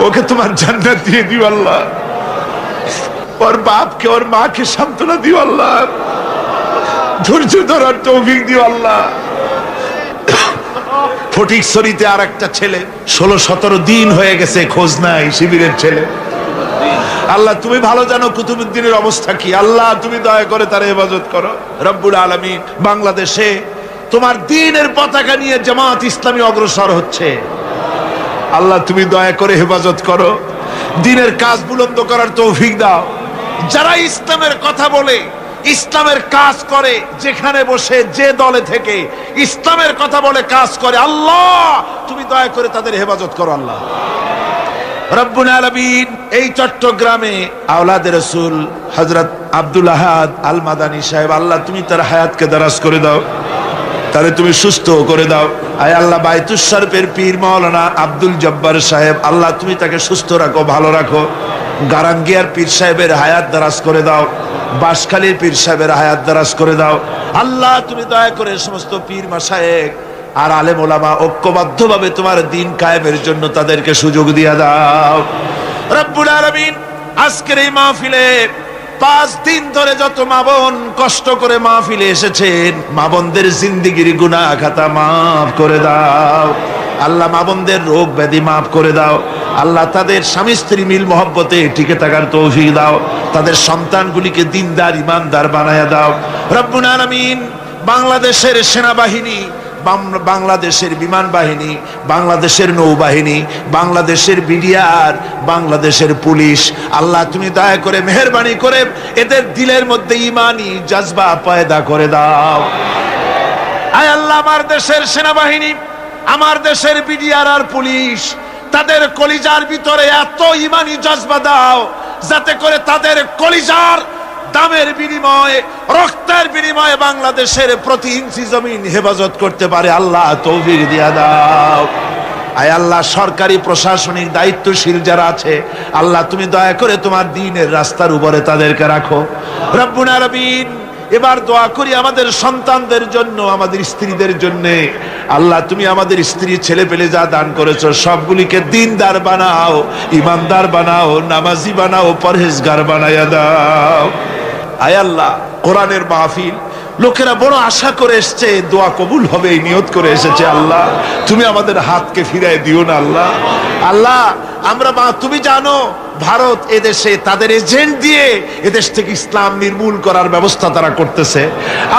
ওকে তোমার জান্নাত দিয়ে দিও। আল্লাহ ওর বাপকে ওর মাকে সান্ত্বনা দিও। আল্লাহ ধৈর্য ধরার তৌফিক দিও। আল্লাহ ফটিকছড়িতে আর একটা ছেলে 16-17 দিন হয়ে গেছে খোঁজ নাই, শিবিরের ছেলে। আল্লাহ তুমি ভালো জানো কুতুবউদ্দিনের অবস্থা কি। আল্লাহ তুমি দয়া করে তার হেফাজত করো। রব্বুল আলামিন বাংলাদেশে তোমার দ্বীনের পতাকা নিয়ে জামাত ইসলামী অগ্রসর হচ্ছে। আল্লাহ তুমি দয়া করে হেফাজত করো, দ্বীনের কাজ বুলন্দ করার তৌফিক দাও। যারা ইসলামের কথা বলে, ইসলামের কাজ করে, যেখানে বসে যে দলে থেকে ইসলামের কথা বলে কাজ করে, আল্লাহ তুমি দয়া করে তাদের হেফাজত করো। আল্লাহ রব্বুল আলামিন এই চট্টগ্রামে আওলাদে রাসূল হযরত আব্দুল আহাদ আল মাদানী সাহেব, আল্লাহ তুমি তার হায়াতকে দারাজ করে দাও, তাহলে তুমি সুস্থ করে দাও। আয় আল্লাহ বাইতুস শরীফের পীর মাওলানা আব্দুল জব্বার সাহেব, আল্লাহ তুমি তাকে সুস্থ রাখো, ভালো রাখো। গারাঙ্গিয়ার পীর সাহেবের হায়াত দারাজ করে দাও, বাঁশখালীর পীর সাহেবের হায়াত দারাজ করে দাও। আল্লাহ তুমি দয়া করে সমস্ত পীর মাশায়েখ আর আলেম ওলামা ঐক্যবদ্ধভাবে তোমার দ্বীন কায়েমের জন্য তাদেরকে সুযোগ দিয়ে দাও রব্বুল আলামিন। আজকের এই মাহফিলে 5 দিন ধরে যত মা বোন কষ্ট করে মাহফিলে এসেছেন, মা বোনদের জিন্দেগির গুনাহ খাতা মাফ করে দাও আল্লাহ। মা বোনদের রোগ ব্যাধি মাফ করে দাও আল্লাহ। তাদের স্বামী স্ত্রী মিল মহব্বতে টিকে থাকার তৌফিক দাও। তাদের সন্তানগুলিকে দিনদার ইমানদার বানায়া দাও রব্বুল আলামিন। বাংলাদেশের সেনাবাহিনী, বাংলাদেশের বিমান বাহিনী, বাংলাদেশের নৌবাহিনী, বাংলাদেশের বিডিআর, বাংলাদেশের পুলিশ, আল্লাহ তুমি দয়া করে মেহেরবানি করে এদের দিলের মধ্যে ঈমানি জজবা পয়দা করে দাও। আয় আল্লাহ, আমার দেশের সেনাবাহিনী, আমার দেশের বিডিআর আর পুলিশ, তাদের কলিজার ভিতরে এত ঈমানি জজবা দাও যাতে করে তাদের কলিজার দামের বিনিময়ে, রক্তের বিনিময়ে বাংলাদেশের প্রতি ইঞ্চি জমিন হেফাজত করতে পারে আল্লাহ তৌফিক দিয়া দাও। আয় আল্লাহ, সরকারি প্রশাসনিক দায়িত্বশীল যারা আছে আল্লাহ তুমি দয়া করে তোমার দ্বীনের রাস্তার উপরে তাদেরকে রাখো রব্বুল আলামিন। এবার দোয়া করি আমাদের সন্তানদের জন্য, আমাদের স্ত্রীদের জন্য। আল্লাহ তুমি আমাদের স্ত্রী ছেলে পেলে যা দান করেছো সবগুলিকে দিনদার বানাও, ইমানদার বানাও, নামাজি বানাও, পরহেজগার বানায়া দাও। আয় আল্লাহ, কোরআনের মাহফিল লোকেরা বড় আশা করে এসছে, দোয়া কবুল হবে এই নিয়ত করে এসেছে। আল্লাহ তুমি আমাদের হাতকে ফিরাই দিও না আল্লাহ। আল্লাহ আমরা তুমি জানো ভারত এদেশে তাদের এজেন্ট দিয়ে এদেশ থেকে ইসলাম নির্মূল করার ব্যবস্থা তারা করতেছে।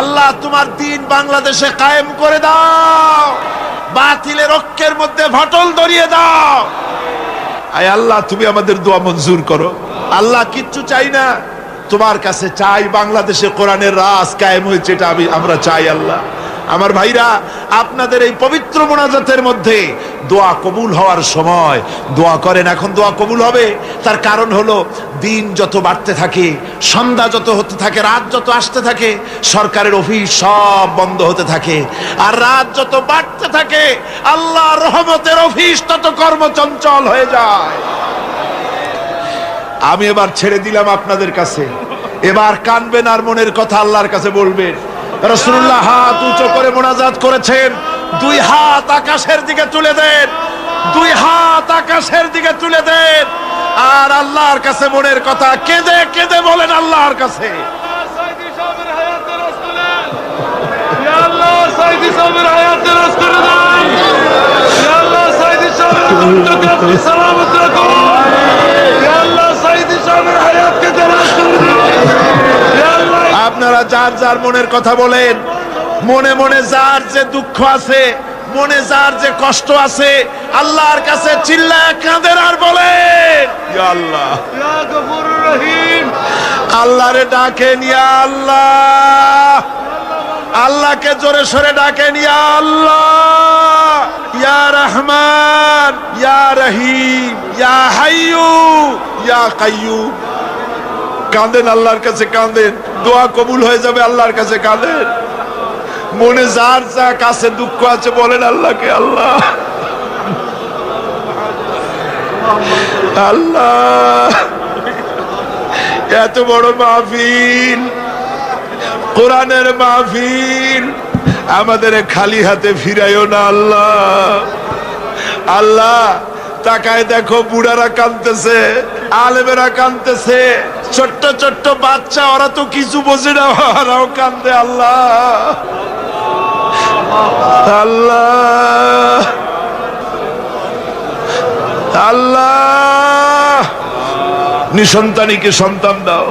আল্লাহ তোমার দ্বীন বাংলাদেশে কায়েম করে দাও, বাতিলের ঐক্যের মধ্যে ফাটল ধরিয়ে দাও। আয় আল্লাহ তুমি আমাদের দোয়া মঞ্জুর করো আল্লাহ। কিচ্ছু চাই না, তোমার কাছে চাই বাংলাদেশে কোরআনের রাজ কায়েম হয়েছে, এটা আমরা চাই আল্লাহ। আমার ভাইরা, আপনাদের এই পবিত্র মোনাজাতের মধ্যে দোয়া কবুল হওয়ার সময় দোয়া করেন। এখন দোয়া কবুল হবে, তার কারণ হলো দিন যত বাড়তে থাকে, সন্ধ্যা যত হতে থাকে, রাত যত আসতে থাকে, সরকারের অফিস সব বন্ধ হতে থাকে, আর রাত যত বাড়তে থাকে আল্লাহর রহমতের অফিস তত কর্মচঞ্চল হয়ে যায়। আমি এবার ছেড়ে দিলাম আপনাদের কাছে, এবার কানবেন আর মনের কথা আল্লাহর কাছে বলবেন। রাসূলুল্লাহ হাত উঁচু করে মোনাজাত করেছেন, 2 হাত আকাশের দিকে তুলে দেন, 2 হাত আকাশের দিকে তুলে দেন, আর আল্লাহর কাছে মনের কথা কেঁদে কেঁদে বলেন আল্লাহর কাছে। আপনারা যার যার মনের কথা বলেন, মনে মনে যার যে দুঃখ আছে, মনে যার যে কষ্ট আছে আল্লাহর কাছে চিল্লায় কাঁদেন আর বলেন ইয়া আল্লাহ, ইয়া গফুরুর রহিম। আল্লাহরে ডাকেন ইয়া আল্লাহ, আল্লাহকে জোরে সরে ডাকেন ইয়া আল্লাহ, ইয়া রহমান, ইয়া রহিম, ইয়া হাইয়ু, ইয়া কাইয়ুম। কাঁদেন আল্লাহর কাছে, কাঁদেন, দোয়া কবুল হয়ে যাবে। আল্লাহর কাছে কাঁদেন, মনে যার যা কাছে দুঃখ আছে বলেন আল্লাহকে। আল্লাহ আল্লাহ, এত বড় মাহফিল, কোরআনের মাহফিল, আমাদের খালি হাতে ফিরাইও না আল্লাহ। আল্লাহ তাকায় দেখো, বুড়ারা কাঁদতেছে, আলেমেরা কাঁদতেছে, ছোট্ট ছোট্ট বাচ্চা, ওরা তো কিছু বোঝে না, ওরাও কান্দে। আল্লাহ আল্লাহ আল্লাহ, নিঃসন্তানীকে সন্তান দাও,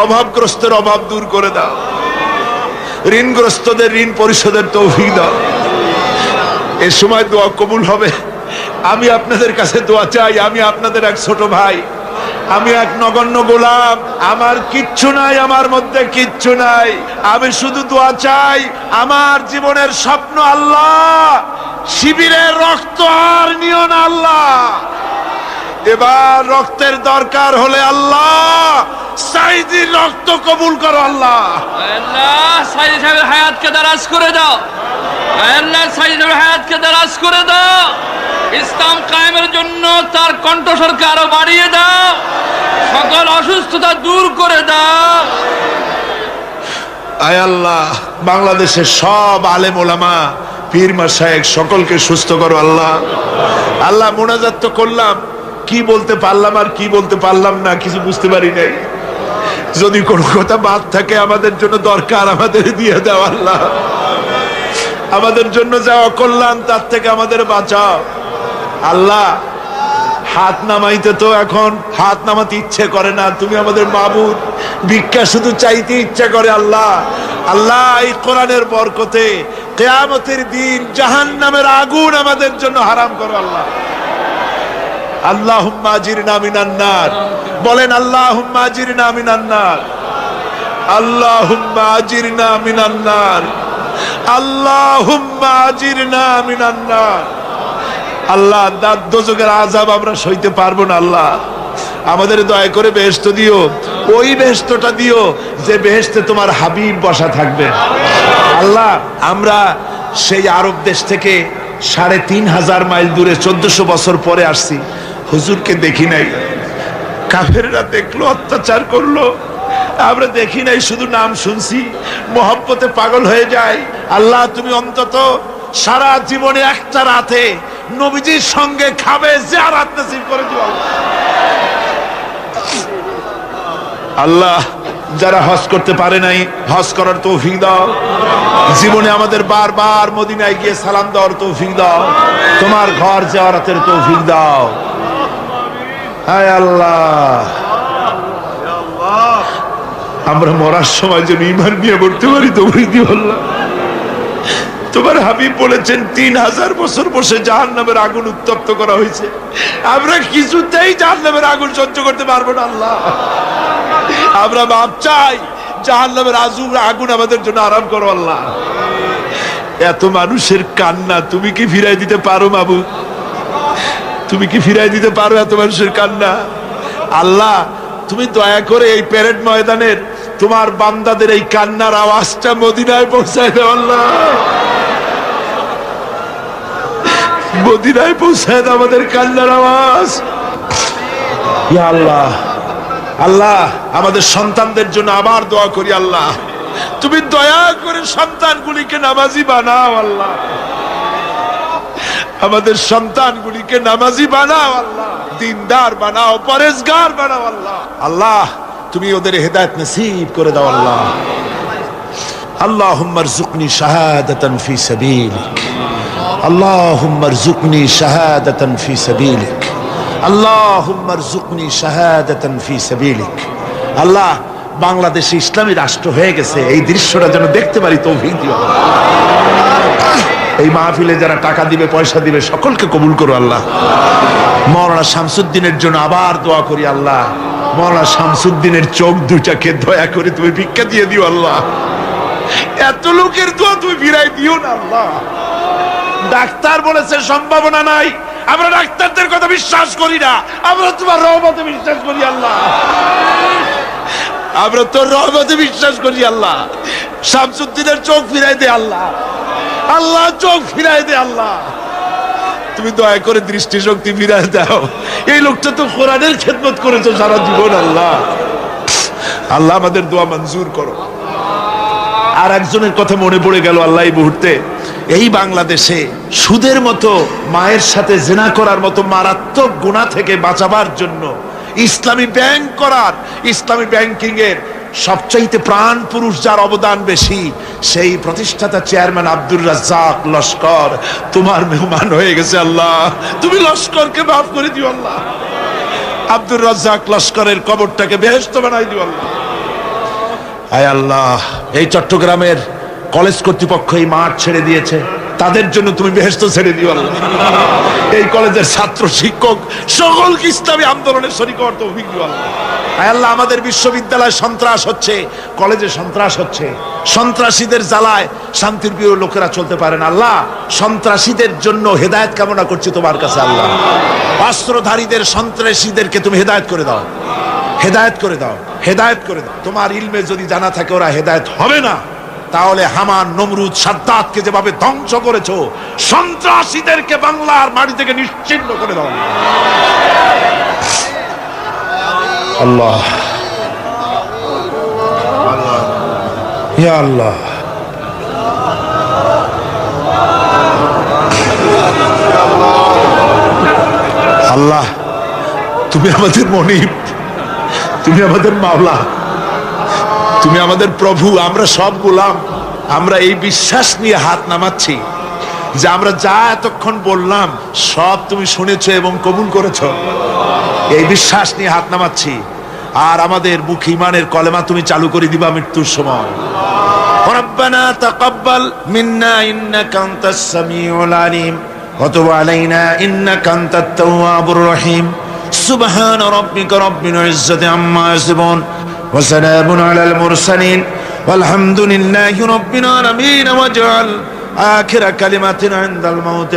অভাবগ্রস্তের অভাব দূর করে দাও, ঋণগ্রস্তদের ঋণ পরিশোধের তৌফিক দাও। এ সময় দোয়া কবুল হবে। আমি আপনাদের কাছে দোয়া চাই। আমি আপনাদের এক ছোট ভাই, আমি এক নগণ্য গোলাম, আমার কিচ্ছু নাই, আমার মধ্যে কিচ্ছু নাই। আমি শুধু দোয়া চাই, আমার জীবনের স্বপ্ন আল্লাহ, শিবিরের রক্ত আর নিও না আল্লাহ, এবার রক্তের দরকার হলে আল্লাহ সাইদির রক্ত কবুল করো আল্লাহ। আল্লাহ সাইদি সাহেবের হায়াতকে দারাজ করে দাও। আল্লাহ সাইদি সাহেবের হায়াতকে দারাজ করে দাও। ইসলাম কায়েমের জন্য তার কণ্ঠস্বরকে আরো বাড়িয়ে দাও। সকল অসুস্থতা দূর করে দাও। আয় আল্লাহ, বাংলাদেশের সব আলেম ওলামা, পীর মাশায়েখ সকলকে সুস্থ করো আল্লাহ। আল্লাহ মোনাজাত তো করলাম, কি বলতে পারলাম আর কি বলতে পারলাম না কিছু বুঝতে পারি নাই। যদি কোনো কথা বাদ থাকে আমাদের জন্য দরকার, আমাদের দিয়ে দাও আল্লাহ। আমাদের জন্য যা অকল্যাণ তার থেকে আমাদের বাঁচাও আল্লাহ। হাত নামাইতে তো এখন হাত নামাতে ইচ্ছে করে না, তুমি আমাদের মাবুদ, ভিক্ষা শুধু চাইতে ইচ্ছা করে আল্লাহ। আল্লাহ এই কোরআনের বরকতে কিয়ামতের দিন জাহান্নামের আগুন আমাদের জন্য হারাম করো আল্লাহ। আল্লাহুম্মা আজিরনা মিনান নার, বলেন আল্লাহুম্মা আজিরনা মিনান নার, আল্লাহুম্মা আজিরনা মিনান নার, আল্লাহুম্মা আজিরনা মিনান নার। আল্লাহ দোজখের আযাব আমরা সইতে পারবো না আল্লাহ, আমাদের দয়া করে বেহেশত দিও, ওই বেহেশতটা দিও যে বেহেশতে তোমার হাবিব বসা থাকবে আল্লাহ। আমরা সেই আরব দেশ থেকে ৩৫০০ মাইল দূরে ১৪০০ বছর পরে আসছি, হুজুরকে দেখি নাই, কাফেররা দেখলো, অত্যাচার করলো, আমরা দেখি নাই, শুধু নাম শুনছি, মোহব্বতে পাগল হয়ে যায়। আল্লাহ তুমি অন্তত সারা জীবনে একটা রাতে নবীজির সঙ্গে খাবে জিয়ারত নসিব করে দিও আল্লাহ। যারা হজ করতে পারে নাই হজ করার তৌফিক দাও, জীবনে আমাদের বারবার মদিনায় গিয়ে সালাম দেওয়ার তৌফিক দাও, তোমার ঘর জিয়ারতের তৌফিক দাও। হায় আল্লাহ, আমরা মরার সময় যেন ঈমান নিয়ে মরতে পারি তৌফিক দিও আল্লাহ। তোমার হাবিব বলেছেন ৩০০০ বছর বসে জাহান্নামের আগুন উত্তপ্ত করা হয়েছে, আমরা কিছুতেই জাহান্নামের আগুন সহ্য করতে পারবো না আল্লাহ। আমরা মাপ চাই, জাহান্নামের আগুন আমাদের জন্য আরাম করো আল্লাহ। এত মানুষের কান্না তুমি কি ফিরাই দিতে পারো মাবুদ? তুমি কি ফিরাই দিতে পারো এত মানুষের কান্না? আল্লাহ তুমি দয়া করে এই প্যারেড ময়দানের তোমার বান্দাদের এই কান্নার আওয়াজটা মদিনায় পৌঁছায় দাও আল্লাহ, মদিনায় পৌঁছায় দাও আমাদের কান্নার আওয়াজ। ইয়া আল্লাহ, আল্লাহ আমাদের সন্তানদের জন্য আবার দোয়া করি আল্লাহ, তুমি দয়া করে সন্তানগুলিকে নামাজি বানাও আল্লাহ, আমাদের সন্তানগুলিকে নামাজি বানাও আল্লাহ, দিনদার বানাও, পরেজগার বানাও আল্লাহ। আল্লাহ তুমি ওদের হেদায়েত নসিব করে দাও আল্লাহ। আল্লাহুম্মা রযুকনি শাহাদাতান ফি সাবিলিক, আল্লাহুম্মা রযুকনি শাহাদাতান ফি সাবিলিক, আল্লাহুম্মা রযুকনি শাহাদাতান ফি সাবিলিক। আল্লাহ বাংলাদেশে ইসলামী রাষ্ট্র হয়ে গেছে, এই দৃশ্যটা যেন দেখতে পারি তৌফিক দিও। এই মাহফিলে যারা টাকা দিবে, পয়সা দিবে, সকলকে কবুল করো আল্লাহ। মাওলানা শামসুদ্দিনের জন্য আবার দোয়া করি আল্লাহ, মাওলানা শামসুদ্দিনের চোখ দুটাকে দয়া করে তুমি ভিক্ষা দিয়ে দিও আল্লাহ। এত লোকের দোয়া তুমি ফিরাই দিও না আল্লাহ। ডাক্তার বলেছে সম্ভাবনা নাই, আমরা ডাক্তারদের কথা বিশ্বাস করি না, আমরা তোমার রহমতে বিশ্বাস করি আল্লাহ, আমরা তোর রহমতে বিশ্বাস করি আল্লাহ। শামসুদ্দিনের চোখ ফিরাই দে আল্লাহ, আল্লাহ চোখ ফিরাই দে আল্লাহ, তুমি দয়া করে দৃষ্টি শক্তি ফিরাই দাও। এই লোকটা তো কোরআনের খেদমত করেছে সারা জীবন আল্লাহ, আল্লাহ আমাদের দোয়া মঞ্জুর করো। আর একজনের কথা মনে পড়ে গেল আল্লাহ এই মুহূর্তে, এই বাংলাদেশে সুদের মতো, মায়ের সাথে জিনা করার মতো মারাত্মক গুনাহ থেকে বাঁচাবার জন্য ইসলামী ব্যাংক করার, ইসলামী ব্যাংকিং এর সবচাইতে প্রাণ পুরুষ যার অবদান বেশি, সেই প্রতিষ্ঠাতা চেয়ারম্যান আব্দুর রাজ্জাক লস্কর তোমার মেহমান হয়ে গেছে আল্লাহ, তুমি লস্করকে মাফ করে দিও আল্লাহ। আব্দুর রাজ্জাক লস্করের কবরটাকে বেহেশত বানাই দিও আল্লাহ। আয় আল্লাহ, এই চট্টগ্রামের কলেজ কর্তৃপক্ষ এই মাঠ ছেড়ে দিয়েছে, তাদের জন্য তুমি বেহেশত ছেড়ে দিও আল্লাহ। এই কলেজের ছাত্র শিক্ষক সকলকে ইসলামী আন্দোলনের শরীক হওয়ার তৌফিক দিও আল্লাহ। আয় আল্লাহ, আমাদের বিশ্ববিদ্যালয়ে সন্ত্রাস হচ্ছে, কলেজে সন্ত্রাস হচ্ছে, সন্ত্রাসীদের জ্বালায় শান্তির প্রিয় লোকেরা চলতে পারে না। আল্লাহ, সন্ত্রাসীদের জন্য হেদায়েত কামনা করছি তোমার কাছে আল্লাহ। অস্ত্রধারীদের, সন্ত্রাসীদেরকে তুমি হেদায়েত করে দাও, হেদায়েত করে দাও, হেদায়েত করে দাও। তোমার ইলমে যদি জানা থাকে ওরা হেদায়েত হবে না, তাহলে হামান, নমরুদ, সাদ্দাতকে যেভাবে ধ্বংস করেছো, সন্ত্রাসীদেরকে বাংলার মাটি থেকে নিশ্চিহ্ন করে দাও আল্লাহ। ইয়া আল্লাহ, আল্লাহ তুমি আমাদের মনিব, তুমি আমাদের মাওলা, তুমি আমাদের প্রভু। আমরা সব গোলাম। আমরা এই বিশ্বাস নিয়ে হাত নামাচ্ছি যে আমরা যা এতক্ষণ বললাম সব তুমি শুনেছো এবং কবুল করেছো। এই বিশ্বাস নিয়ে হাত নামাচ্ছি। আর আমাদের মুখ ইমানের কলেমা তুমি চালু করে দিবা মৃত্যুর সময়। রব্বানা তাকাব্বাল মিন্না ইন্নাকা আনতাস সামিউল আলিম ওয়া তুব আলাইনা ইন্নাকা আনতাত তাওয়াবুর রহিম। সুবহান রাব্বিকা রাব্বিল ইজ্জাতি আম্মা ইয়াসিফুন ওয়া সালামুন আলাল মুরসালিন ওয়ালহামদুলিল্লাহি রাব্বিল আলামিন। ওয়াজআল আখিরা কালিমাতিনা ইনদাল মাউত